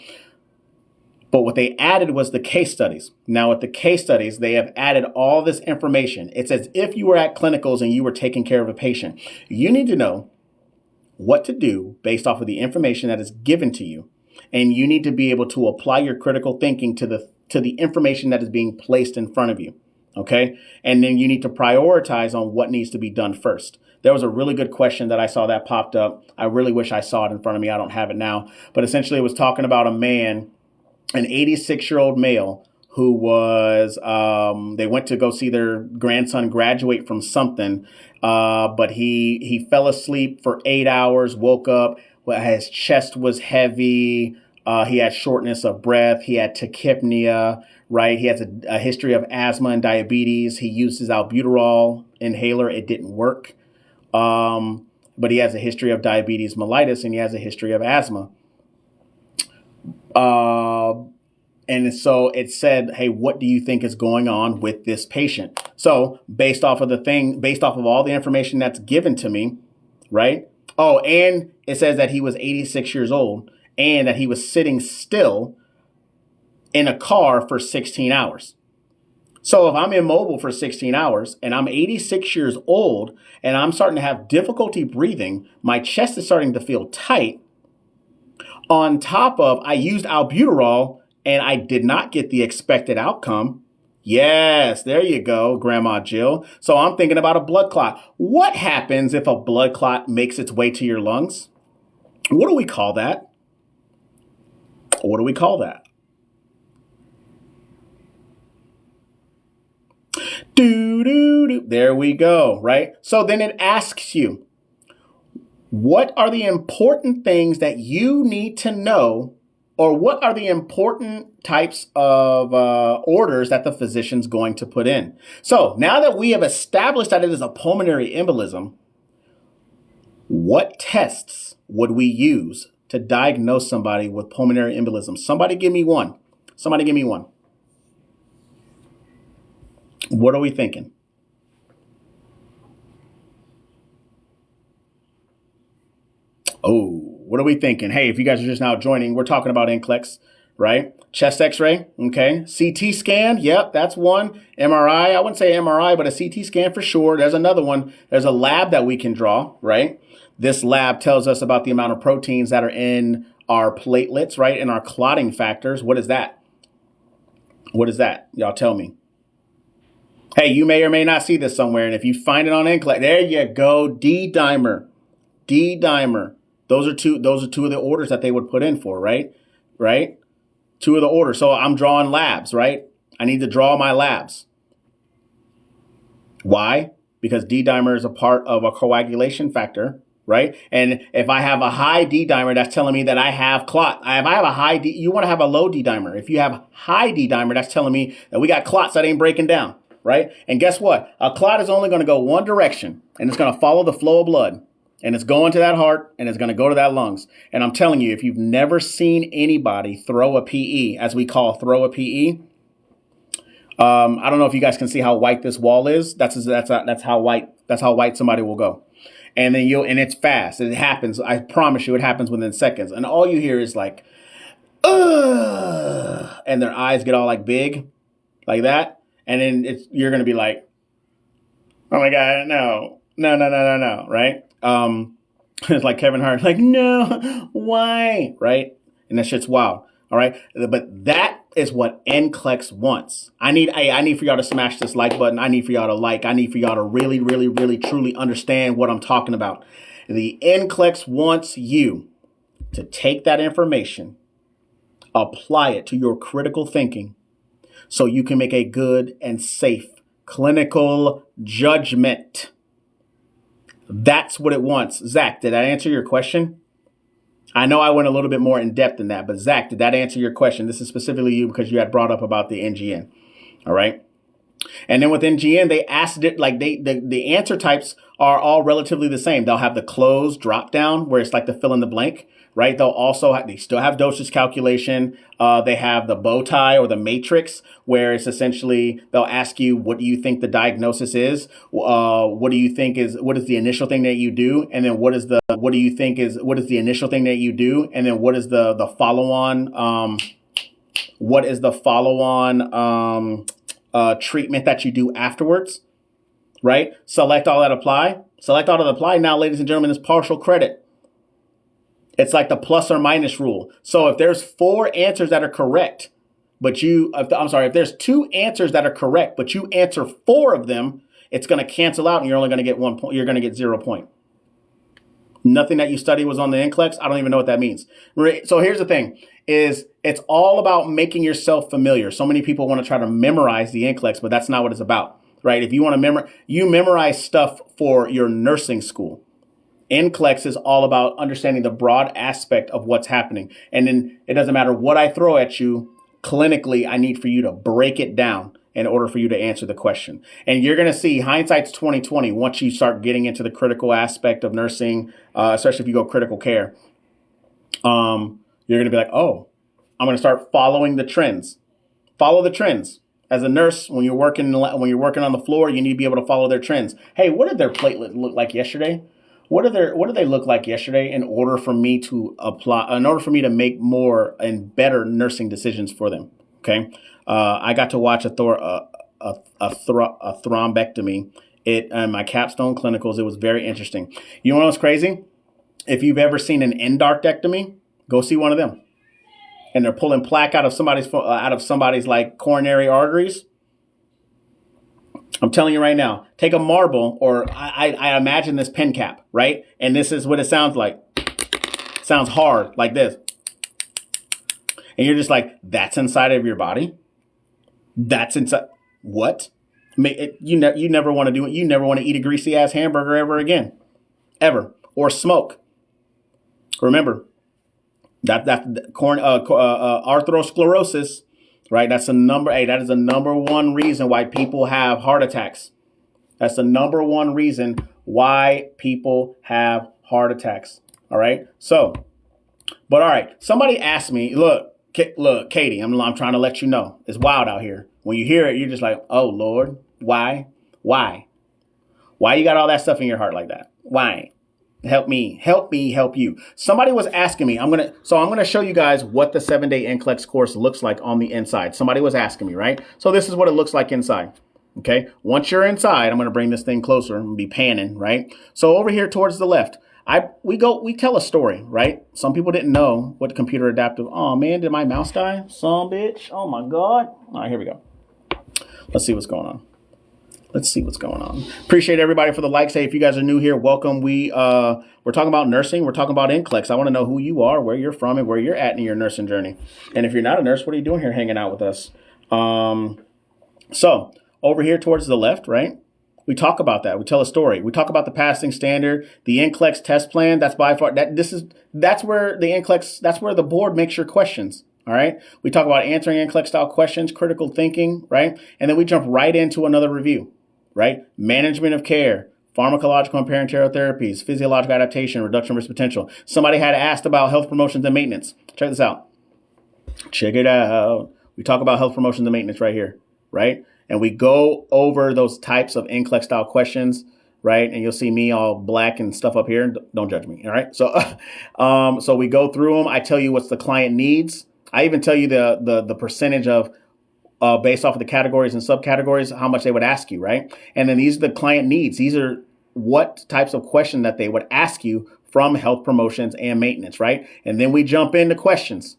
But what they added was the case studies. Now with the case studies, they have added all this information. It's as if you were at clinicals and you were taking care of a patient. You need to know what to do based off of the information that is given to you. And you need to be able to apply your critical thinking to the information that is being placed in front of you. Okay. And then you need to prioritize on what needs to be done first. There was a really good question that I saw that popped up. I really wish I saw it in front of me. I don't have it now. But essentially it was talking about a man, an 86-year-old male who was, they went to go see their grandson graduate from something, but he fell asleep for 8 hours, woke up, his chest was heavy, he had shortness of breath, he had tachypnea, right? He has a history of asthma and diabetes. He used his albuterol inhaler, it didn't work, but he has a history of diabetes mellitus and he has a history of asthma. And so it said, hey, what do you think is going on with this patient? So based off of all the information that's given to me, right? Oh, and it says that he was 86 years old and that he was sitting still in a car for 16 hours. So if I'm immobile for 16 hours and I'm 86 years old and I'm starting to have difficulty breathing, my chest is starting to feel tight. On top of, I used albuterol and I did not get the expected outcome. Yes, there you go, Grandma Jill. So I'm thinking about a blood clot. What happens if a blood clot makes its way to your lungs? What do we call that? What do we call that? There we go, right? So then it asks you, what are the important things that you need to know, or what are the important types of orders that the physician's going to put in? So now that we have established that it is a pulmonary embolism, what tests would we use to diagnose somebody with pulmonary embolism? Somebody give me one. Somebody give me one. What are we thinking? Oh, what are we thinking? Hey, if you guys are just now joining, we're talking about NCLEX, right? Chest x-ray, okay. CT scan, yep, that's one. MRI, I wouldn't say MRI, but a CT scan for sure. There's another one. There's a lab that we can draw, right? This lab tells us about the amount of proteins that are in our platelets, right? And our clotting factors. What is that? What is that? Y'all tell me. Hey, you may or may not see this somewhere. And if you find it on NCLEX, there you go, D-dimer. D-dimer. Those are two of the orders that they would put in for, right? Right? Two of the orders. So I'm drawing labs, right? I need to draw my labs. Why? Because D-dimer is a part of a coagulation factor, right? And if I have a high D-dimer, that's telling me that I have clot. If I have a high D, you want to have a low D-dimer. If you have high D-dimer, that's telling me that we got clots that ain't breaking down, right? And guess what? A clot is only going to go one direction, and it's going to follow the flow of blood. And it's going to that heart and it's going to go to that lungs. And I'm telling you, if you've never seen anybody throw a PE, as we call throw a PE, I don't know if you guys can see how white this wall is. That's how white somebody will go. And then and it's fast. It happens. I promise you, it happens within seconds. And all you hear is like, ugh, and their eyes get all like big, like that. And then you're going to be like, oh my God, no, right? It's like Kevin Hart, like, no, why? Right? And that shit's wild. All right. But that is what NCLEX wants. I need for y'all to smash this like button. I need for y'all to like. I need for y'all to really, really, really, truly understand what I'm talking about. The NCLEX wants you to take that information, apply it to your critical thinking so you can make a good and safe clinical judgment. That's what it wants. Zach, did I answer your question? I know I went a little bit more in depth than that, but Zach, did that answer your question? This is specifically you because you had brought up about the NGN. All right. And then within GN, they asked it like the answer types are all relatively the same. They'll have the closed drop down where it's like the fill in the blank, right? They still have dosage calculation. They have the bow tie or the matrix where it's essentially they'll ask you, what do you think the diagnosis is? What do you think what is the initial thing that you do? And then what is the initial thing that you do? And then what is the follow on? What is the follow on? Treatment that you do afterwards, right? Select all that apply. Select all that apply. Now, ladies and gentlemen, is partial credit. It's like the plus or minus rule. So if there's 4 answers that are correct, if there's 2 answers that are correct, but you answer 4 of them, it's going to cancel out and you're only going to get 1 point. You're going to get 0 point. Nothing that you study was on the NCLEX. I don't even know what that means. So here's the thing is it's all about making yourself familiar. So many people want to try to memorize the NCLEX, but that's not what it's about, right? If you want to memorize stuff for your nursing school. NCLEX is all about understanding the broad aspect of what's happening. And then it doesn't matter what I throw at you clinically, I need for you to break it down in order for you to answer the question. And you're going to see hindsight's 2020 once you start getting into the critical aspect of nursing, especially if you go critical care. You're going to be like, oh, I'm going to start following the trends. Follow the trends. As a nurse, when you're working on the floor, you need to be able to follow their trends. Hey, what did their platelet look like yesterday? What do they look like yesterday in order for me to make more and better nursing decisions for them? Okay. I got to watch a thrombectomy in my capstone clinicals. It was very interesting. You know what's crazy? If you've ever seen an endarterectomy, go see one of them. And they're pulling plaque out of somebody's like coronary arteries. I'm telling you right now, take a marble, or I imagine this pen cap, right? And this is what it sounds like. It sounds hard, like this. And you're just like, that's inside of your body? That's inside. What? You never want to do it. You never want to eat a greasy ass hamburger ever again. Ever. Or smoke. Remember, arthrosclerosis, right? That is the number one reason why people have heart attacks. That's the number one reason why people have heart attacks. All right. So, but all right. Somebody asked me, look, Katie, I'm trying to let you know it's wild out here. When you hear it, you're just like, oh Lord, why you got all that stuff in your heart like that? Why? Help me help you. Somebody was asking me, I'm going to show you guys what the 7-day NCLEX course looks like on the inside. Somebody was asking me, right? So this is what it looks like inside. Okay. Once you're inside, I'm going to bring this thing closer and be panning, right? So over here towards the left, we tell a story, right? Some people didn't know what computer adaptive. Oh man, did my mouse die? Son bitch. Oh my God. All right, here we go. Let's see what's going on. Appreciate everybody for the likes. Hey, if you guys are new here, welcome. We're talking about nursing. We're talking about NCLEX. I want to know who you are, where you're from, and where you're at in your nursing journey. And if you're not a nurse, what are you doing here hanging out with us? So over here towards the left, right? We talk about that. We tell a story. We talk about the passing standard, the NCLEX test plan. That's by far that's where the board makes your questions. All right. We talk about answering NCLEX style questions, critical thinking, right? And then we jump right into another review. Right? Management of care, pharmacological and parenteral therapies, physiological adaptation, reduction of risk potential. Somebody had asked about health promotions and maintenance. Check this out. Check it out. We talk about health promotions and maintenance right here, right? And we go over those types of NCLEX style questions, right? And you'll see me all black and stuff up here. Don't judge me, all right? So, so we go through them. I tell you what the client needs. I even tell you the percentage of based off of the categories and subcategories, how much they would ask you, right? And then these are the client needs. These are what types of questions that they would ask you from health promotions and maintenance, right? And then we jump into questions.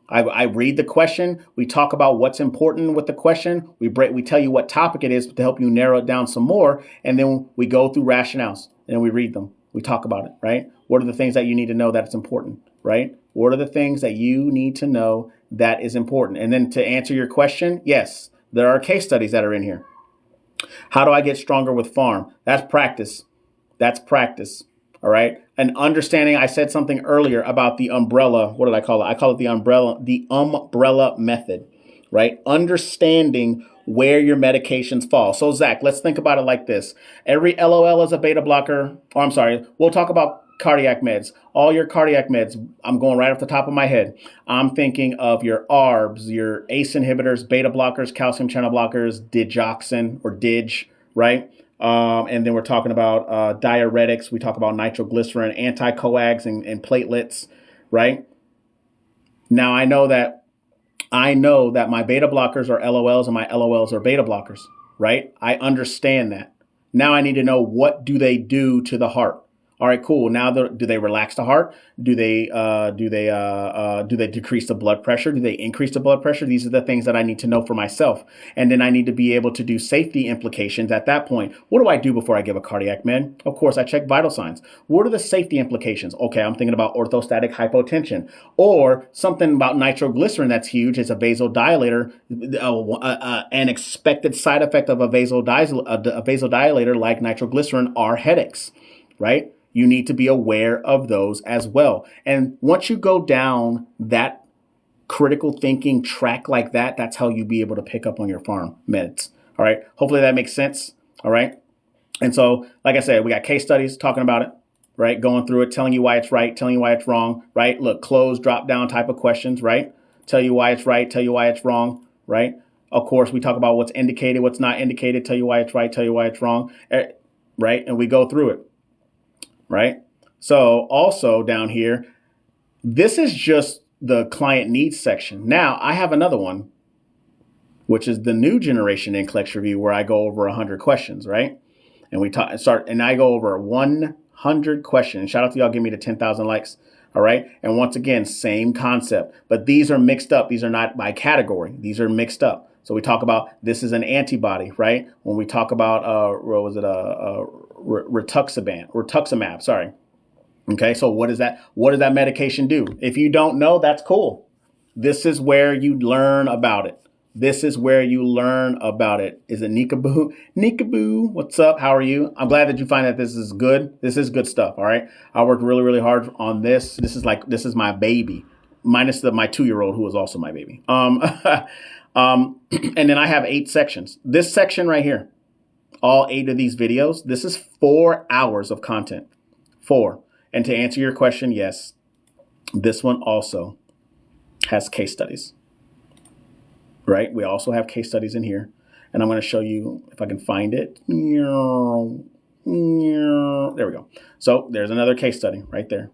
I read the question. We talk about what's important with the question. We tell you what topic it is to help you narrow it down some more. And then we go through rationales and we read them. We talk about it, right? What are the things that you need to know that it's important, right? What are the things that you need to know that is important? And then to answer your question, yes, there are case studies that are in here. How do I get stronger with farm? That's practice. All right. And understanding, I said something earlier about the umbrella. What did I call it? I call it the umbrella method, right? Understanding where your medications fall. So Zach, let's think about it like this. Every LOL is a beta blocker. Or I'm sorry, we'll talk about cardiac meds. All your cardiac meds, I'm going right off the top of my head. I'm thinking of your ARBs, your ACE inhibitors, beta blockers, calcium channel blockers, digoxin or dig, right? And then we're talking about diuretics. We talk about nitroglycerin, anticoags, and platelets, right? Now I know that my beta blockers are LOLs and my LOLs are beta blockers, right? I understand that. Now I need to know, what do they do to the heart? All right, cool. Now, do they relax the heart? Do they decrease the blood pressure? Do they increase the blood pressure? These are the things that I need to know for myself. And then I need to be able to do safety implications at that point. What do I do before I give a cardiac med? Of course, I check vital signs. What are the safety implications? Okay, I'm thinking about orthostatic hypotension, or something about nitroglycerin that's huge. It's a vasodilator. An expected side effect of a vasodilator like nitroglycerin are headaches, right? You need to be aware of those as well. And once you go down that critical thinking track like that, that's how you be able to pick up on your pharm meds. All right. Hopefully that makes sense. All right. And so, like I said, we got case studies talking about it, right? Going through it, telling you why it's right, telling you why it's wrong, right? Look, close, drop down type of questions, right? Tell you why it's right, tell you why it's wrong, right? Of course, we talk about what's indicated, what's not indicated, tell you why it's right, tell you why it's wrong, right? And we go through it. Right? So also down here, this is just the client needs section. Now I have another one, which is the new generation NCLEX review, where I go over 100 questions, right? And I go over 100 questions. Shout out to y'all, give me the 10,000 likes. All right. And once again, same concept, but these are mixed up. These are not by category. These are mixed up. So we talk about, this is an antibody, right? When we talk about, rituximab, sorry. Okay, so what does that medication do? If you don't know, that's cool. This is where you learn about it. This is where you learn about it. Is it Nikaboo? Nikaboo, what's up? How are you? I'm glad that you find that this is good. This is good stuff, all right? I worked really, really hard on this. This is my baby, minus my 2-year-old who is also my baby. And then I have 8 sections. This section right here, all 8 of these videos, this is 4 hours of content. 4. And to answer your question, yes, this one also has case studies, right? We also have case studies in here. And I'm going to show you if I can find it. There we go. So there's another case study right there.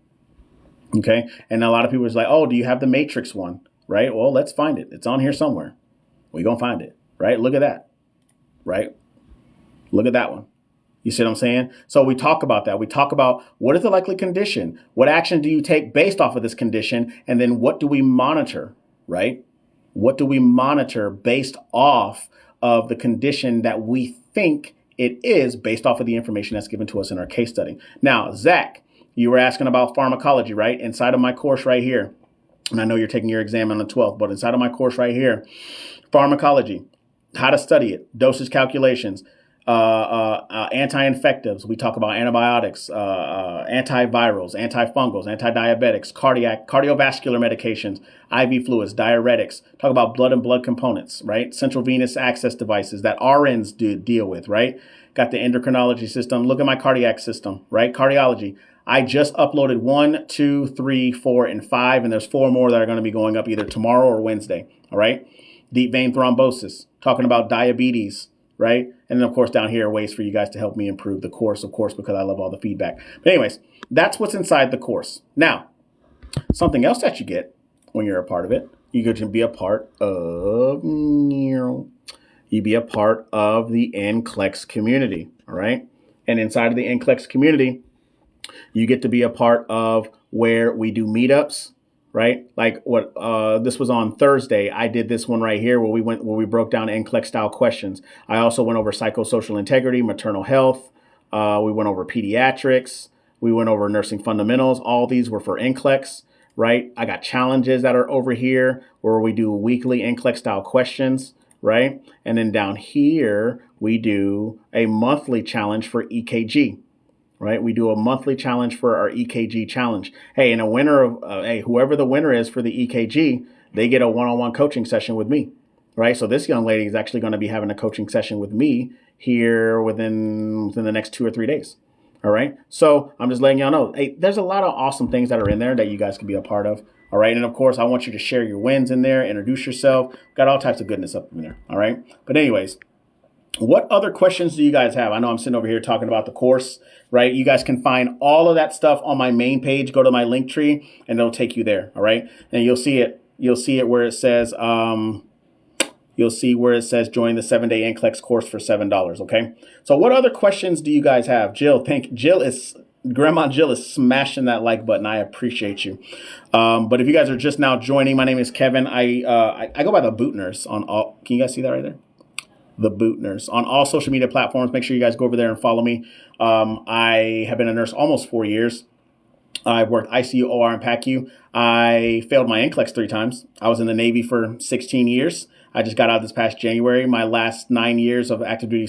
Okay. And a lot of people are like, oh, do you have the Matrix one? Right? Well, let's find it. It's on here somewhere. We're going to find it, right? Look at that, right? Look at that one. You see what I'm saying? So we talk about that. We talk about, what is the likely condition? What action do you take based off of this condition? And then what do we monitor, right? What do we monitor based off of the condition that we think it is, based off of the information that's given to us in our case study? Now, Zach, you were asking about pharmacology, right? Inside of my course right here, and I know you're taking your exam on the 12th, but inside of my course right here, pharmacology, how to study it, dosage calculations, anti-infectives. We talk about antibiotics, antivirals, antifungals, anti-diabetics, cardiovascular medications, IV fluids, diuretics. Talk about blood and blood components, right? Central venous access devices that RNs deal with, right? Got the endocrinology system. Look at my cardiac system, right? Cardiology. I just uploaded 1, 2, 3, 4, and 5, and there's 4 more that are going to be going up either tomorrow or Wednesday. All right. Deep vein thrombosis, talking about diabetes, right? And then, of course, down here, ways for you guys to help me improve the course, of course, because I love all the feedback. But anyways, that's what's inside the course. Now, something else that you get when you're a part of it, you get to be a part of, the NCLEX community, all right? And inside of the NCLEX community, you get to be a part of where we do meetups, right? Like what this was on Thursday. I did this one right here where we broke down NCLEX style questions. I also went over psychosocial integrity, maternal health. We went over pediatrics. We went over nursing fundamentals. All these were for NCLEX, right? I got challenges that are over here where we do weekly NCLEX style questions, right? And then down here, we do a monthly challenge for EKG. Right, we do a monthly challenge for our EKG challenge. Hey, and a winner of whoever the winner is for the EKG, they get a one-on-one coaching session with me. right? So this young lady is actually going to be having a coaching session with me here within the next 2 or 3 days. All right. So I'm just letting y'all know, hey, there's a lot of awesome things that are in there that you guys can be a part of. All right. And of course, I want you to share your wins in there, introduce yourself. Got all types of goodness up in there. All right. But anyways, what other questions do you guys have? I know I'm sitting over here talking about the course, right? You guys can find all of that stuff on my main page. Go to my link tree and it'll take you there. All right. And you'll see it. You'll see it where it says, join the 7-day NCLEX course for $7. Okay. So what other questions do you guys have? Grandma Jill is smashing that like button. I appreciate you. But if you guys are just now joining, my name is Kevin. I go by the Boot Nurse on all. Can you guys see that right there? The Boot Nurse on all social media platforms. Make sure you guys go over there and follow me. I have been a nurse almost 4 years. I've worked ICU, OR, and PACU. I failed my NCLEX 3 times. I was in the Navy for 16 years. I just got out this past January. My last 9 years of active duty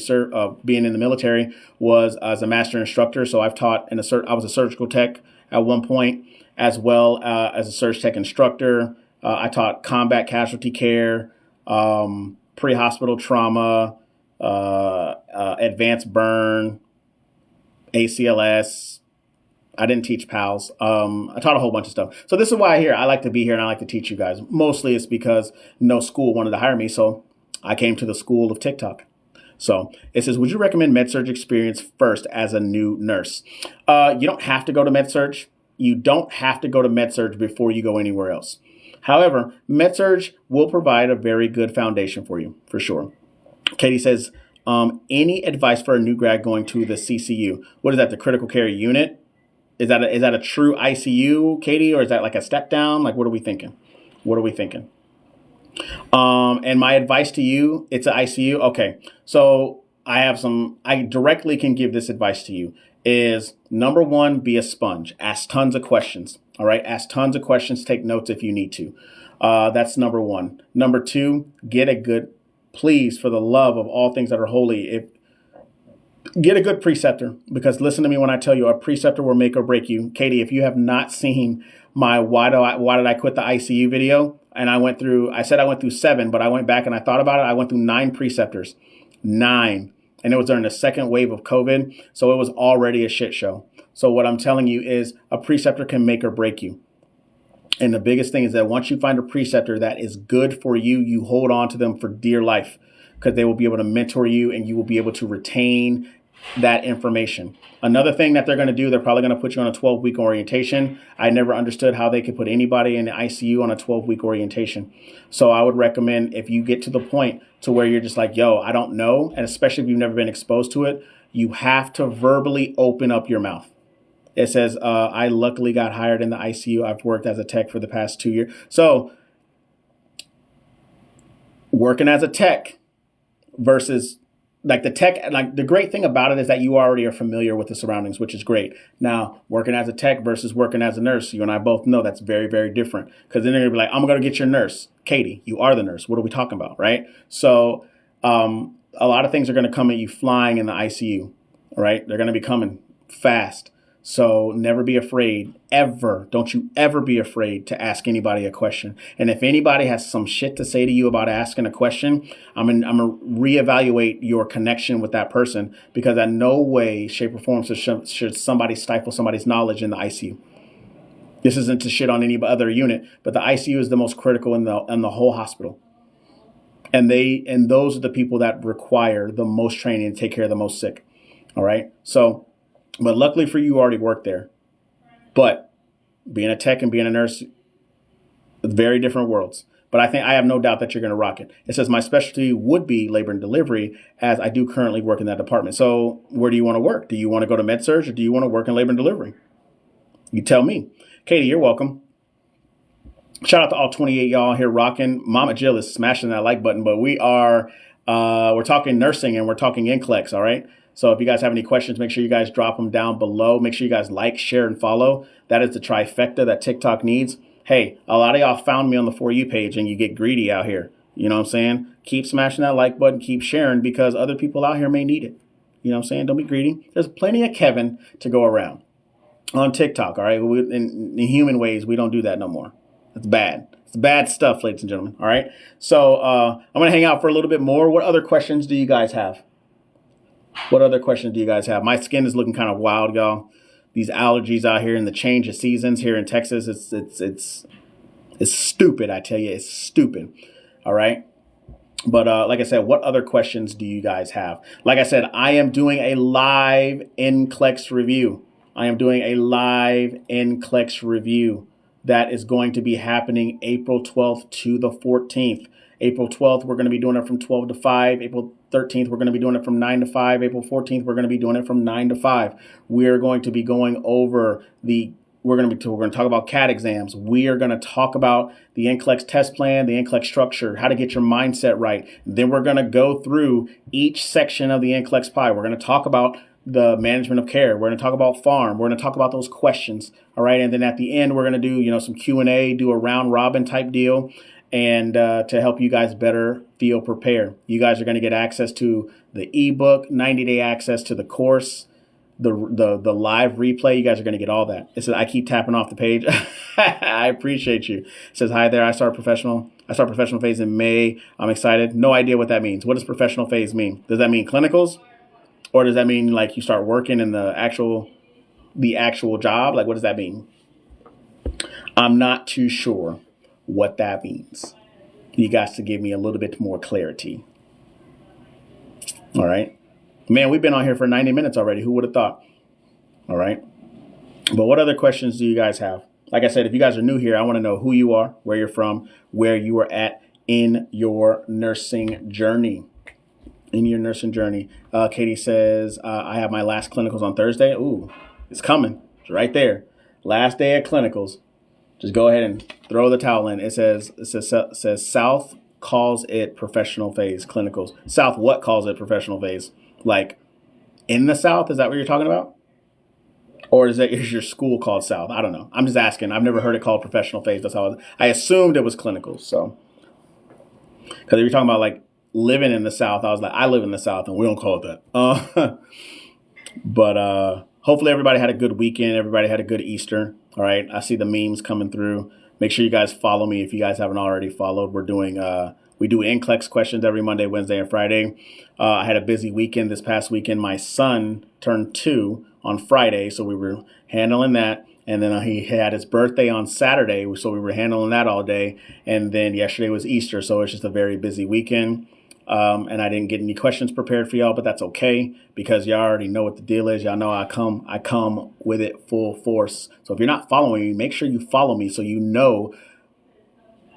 being in the military was as a master instructor. So I've taught I was a surgical tech at one point, as well as a surg tech instructor. I taught combat casualty care, pre-hospital trauma, advanced burn, ACLS. I didn't teach PALS. I taught a whole bunch of stuff. So this is why I like to be here and I like to teach you guys. Mostly it's because no school wanted to hire me. So I came to the school of TikTok. So it says, would you recommend med-surg experience first as a new nurse? You don't have to go to med-surg. You don't have to go to med-surg before you go anywhere else. However, med-surg will provide a very good foundation for you, for sure. Katie says, any advice for a new grad going to the CCU? What is that, the critical care unit? Is that a true ICU, Katie, or is that like a step down? Like, what are we thinking? And my advice to you, it's an ICU. Okay, so I directly can give this advice to you is number one, be a sponge. Ask tons of questions. All right. Ask tons of questions. Take notes if you need to. That's number one. Number two, please, for the love of all things that are holy, get a good preceptor, because listen to me when I tell you, a preceptor will make or break you. Katie, if you have not seen my why did I quit the ICU video, and I said I went through 7, but I went back and I thought about it. I went through 9 preceptors, 9. And it was during the second wave of COVID. So it was already a shit show. So what I'm telling you is a preceptor can make or break you. And the biggest thing is that once you find a preceptor that is good for you, you hold on to them for dear life, because they will be able to mentor you and you will be able to retain that information. Another thing that they're going to do, they're probably going to put you on a 12-week orientation. I never understood how they could put anybody in the ICU on a 12-week orientation. So I would recommend, if you get to the point to where you're just like, yo, I don't know, and especially if you've never been exposed to it, you have to verbally open up your mouth. It says, I luckily got hired in the ICU. I've worked as a tech for the past 2 years. So working as a tech versus like the tech, like the great thing about it is that you already are familiar with the surroundings, which is great. Now, working as a tech versus working as a nurse, you and I both know that's very, very different. Because then they're going to be like, I'm going to get your nurse. Katie, you are the nurse. What are we talking about, right? So a lot of things are going to come at you flying in the ICU, right? They're going to be coming fast. So never be afraid, ever. Don't you ever be afraid to ask anybody a question. And if anybody has some shit to say to you about asking a question, I'm going to reevaluate your connection with that person, because in no way, shape, or form should somebody stifle somebody's knowledge in the ICU. This isn't to shit on any other unit, but the ICU is the most critical in the whole hospital. And those are the people that require the most training to take care of the most sick. All right. But luckily for you, you already work there. But being a tech and being a nurse, very different worlds. But I have no doubt that you're going to rock it. It says my specialty would be labor and delivery, as I do currently work in that department. So where do you want to work? Do you want to go to med-surg, or do you want to work in labor and delivery? You tell me. Katie, you're welcome. Shout out to all 28 y'all here rocking. Mama Jill is smashing that like button, but we're talking nursing and we're talking NCLEX, all right? So if you guys have any questions, make sure you guys drop them down below. Make sure you guys like, share, and follow. That is the trifecta that TikTok needs. Hey, a lot of y'all found me on the For You page and you get greedy out here. You know what I'm saying? Keep smashing that like button, keep sharing, because other people out here may need it. You know what I'm saying? Don't be greedy. There's plenty of Kevin to go around on TikTok, all right? In human ways, we don't do that no more. That's bad. It's bad stuff, ladies and gentlemen. All right. So I'm going to hang out for a little bit more. What other questions do you guys have? What other questions do you guys have? My skin is looking kind of wild, y'all. These allergies out here and the change of seasons here in Texas, it's stupid. I tell you, it's stupid. All right. But like I said, what other questions do you guys have? Like I said, I am doing a live NCLEX review. I am doing a live NCLEX review that is going to be happening April 12th to the 14th. April 12th, we're going to be doing it from 12 to 5. April 13th, we're going to be doing it from 9 to 5. April 14th, we're going to be doing it from 9 to 5. We're going to be going over we're going to talk about CAT exams. We are going to talk about the NCLEX test plan, the NCLEX structure, how to get your mindset right. Then we're going to go through each section of the NCLEX pie. We're going to talk about the management of care. We're going to talk about farm. We're going to talk about those questions. All right. And then at the end, we're going to do, some Q&A, do a round robin type deal. And to help you guys better feel prepared. You guys are going to get access to the ebook, 90-day access to the course, the live replay. You guys are going to get all that. It says, I keep tapping off the page. I appreciate you. It says, hi there. I start professional phase in May. I'm excited. No idea what that means. What does professional phase mean? Does that mean clinicals? Or does that mean like you start working in the actual job? Like, what does that mean? I'm not too sure what that means. You guys to give me a little bit more clarity. All right. Man, we've been on here for 90 minutes already. Who would have thought? All right. But what other questions do you guys have? Like I said, if you guys are new here, I want to know who you are, where you're from, where you are at in your nursing journey. Katie says, I have my last clinicals on Thursday. Ooh, it's coming. It's right there. Last day of clinicals. Just go ahead and throw the towel in. It says South calls it professional phase clinicals. South what calls it professional phase? Like in the South? Is that what you're talking about? Or is your school called South? I don't know. I'm just asking. I've never heard it called professional phase. That's how I assumed it was clinicals. So, because if you're talking about like living in the South, I was like, I live in the South and we don't call it that. But hopefully everybody had a good weekend. Everybody had a good Easter. All right. I see the memes coming through. Make sure you guys follow me if you guys haven't already followed. We do NCLEX questions every Monday, Wednesday, and Friday. I had a busy weekend this past weekend. My son turned 2 on Friday, so we were handling that. And then he had his birthday on Saturday, so we were handling that all day. And then yesterday was Easter, so it's just a very busy weekend. And I didn't get any questions prepared for y'all, but that's okay because y'all already know what the deal is. Y'all know I come with it full force. So if you're not following me, make sure you follow me so you know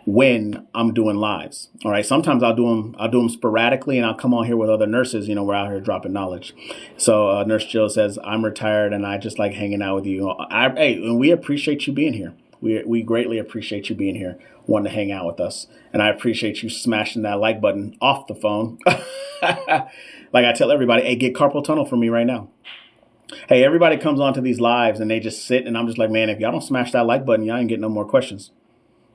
when I'm doing lives. All right. Sometimes I'll do them sporadically and I'll come on here with other nurses. We're out here dropping knowledge. So Nurse Jill says, I'm retired and I just like hanging out with you. And we appreciate you being here. We greatly appreciate you being here, wanting to hang out with us. And I appreciate you smashing that like button off the phone. Like I tell everybody, hey, get carpal tunnel from me right now. Hey, everybody comes onto these lives and they just sit and I'm just like, man, if y'all don't smash that like button, y'all ain't getting no more questions.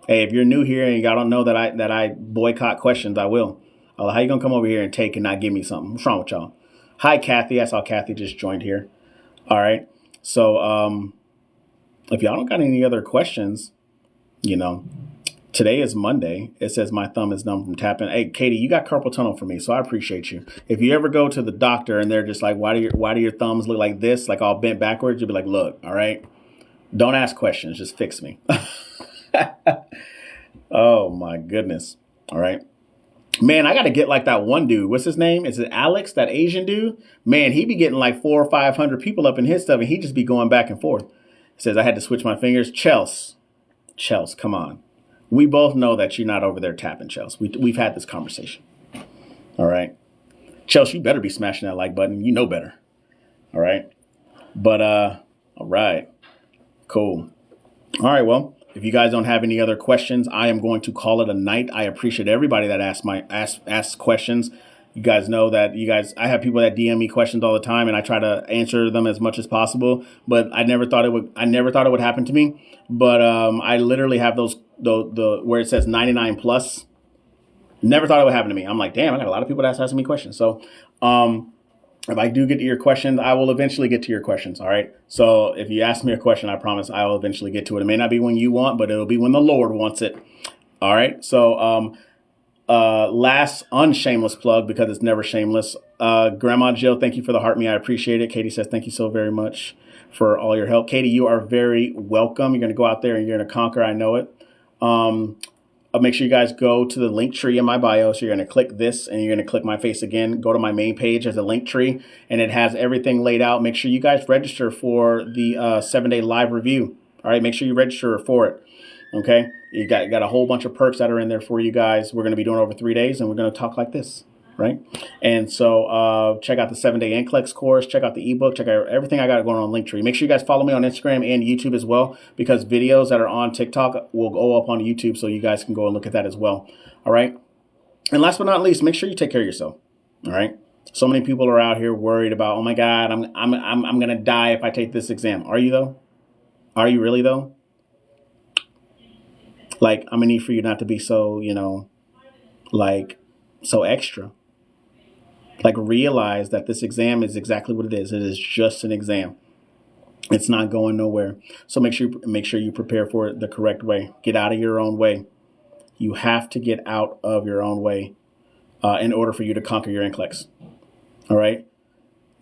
Hey, if you're new here and y'all don't know that I boycott questions, I will. How you gonna come over here and take and not give me something? What's wrong with y'all? Hi, Kathy. I saw Kathy just joined here. All right. So if y'all don't got any other questions, today is Monday. It says my thumb is numb from tapping. Hey, Katie, you got carpal tunnel for me, so I appreciate you. If you ever go to the doctor and they're just like, why do your thumbs look like this, like all bent backwards? You'll be like, look, all right, don't ask questions, just fix me. Oh my goodness. All right. Man, I got to get like that one dude. What's his name? Is it Alex, that Asian dude? Man, he be getting like 400 or 500 people up in his stuff and he just be going back and forth. He says, I had to switch my fingers. Chels, come on. We both know that you're not over there tapping, Chels. We've had this conversation. All right. Chels, you better be smashing that like button. You know better. All right. But, all right. Cool. All right. Well, if you guys don't have any other questions, I am going to call it a night. I appreciate everybody that asks questions. You guys know that I have people that DM me questions all the time and I try to answer them as much as possible, but I never thought it would happen to me. But I literally have the where it says 99 plus. Never thought it would happen to me. I'm like, damn, I got a lot of people that's asking me questions. So If I do get to your questions, I will eventually get to your questions. All right. So if you ask me a question, I promise I will eventually get to it. It may not be when you want, but it'll be when the Lord wants it. All right. So, last unshameless plug, because it's never shameless. Grandma Jill, thank you for the heart me. I appreciate it. Katie says, thank you so very much for all your help. Katie, you are very welcome. You're going to go out there and you're going to conquer. I know it. Make sure you guys go to the link tree in my bio. So you're going to click this and you're going to click my face again. Go to my main page as a link tree and it has everything laid out. Make sure you guys register for the 7-day live review. All right. Make sure you register for it. Okay. You got a whole bunch of perks that are in there for you guys. We're going to be doing over 3 days and we're going to talk like this. Right. And so check out the 7-day NCLEX course. Check out the ebook. Check out everything I got going on Linktree. Make sure you guys follow me on Instagram and YouTube as well, because videos that are on TikTok will go up on YouTube. So you guys can go and look at that as well. All right. And last but not least, make sure you take care of yourself. All right. So many people are out here worried about, oh my God, I'm going to die if I take this exam. Are you though? Are you really though? Like, I'm gonna need for you not to be so, like so extra. Like, realize that this exam is exactly what it is. It is just an exam. It's not going nowhere. So make sure you prepare for it the correct way. Get out of your own way. You have to get out of your own way in order for you to conquer your NCLEX. All right.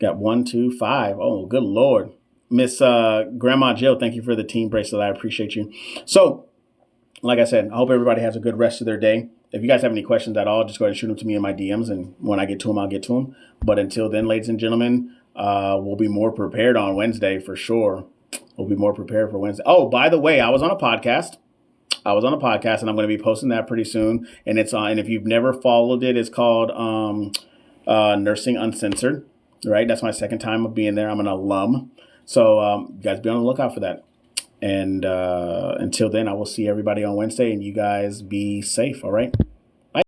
Got 1, 2, 5. Oh, good Lord. Miss Grandma Jill, thank you for the team bracelet. I appreciate you. So, like I said, I hope everybody has a good rest of their day. If you guys have any questions at all, just go ahead and shoot them to me in my DMs. And when I get to them, I'll get to them. But until then, ladies and gentlemen, we'll be more prepared on Wednesday for sure. We'll be more prepared for Wednesday. Oh, by the way, I was on a podcast and I'm going to be posting that pretty soon. And it's on. And if you've never followed it, it's called Nursing Uncensored. Right. That's my second time of being there. I'm an alum. So you guys be on the lookout for that. And until then, I will see everybody on Wednesday, and you guys be safe. All right.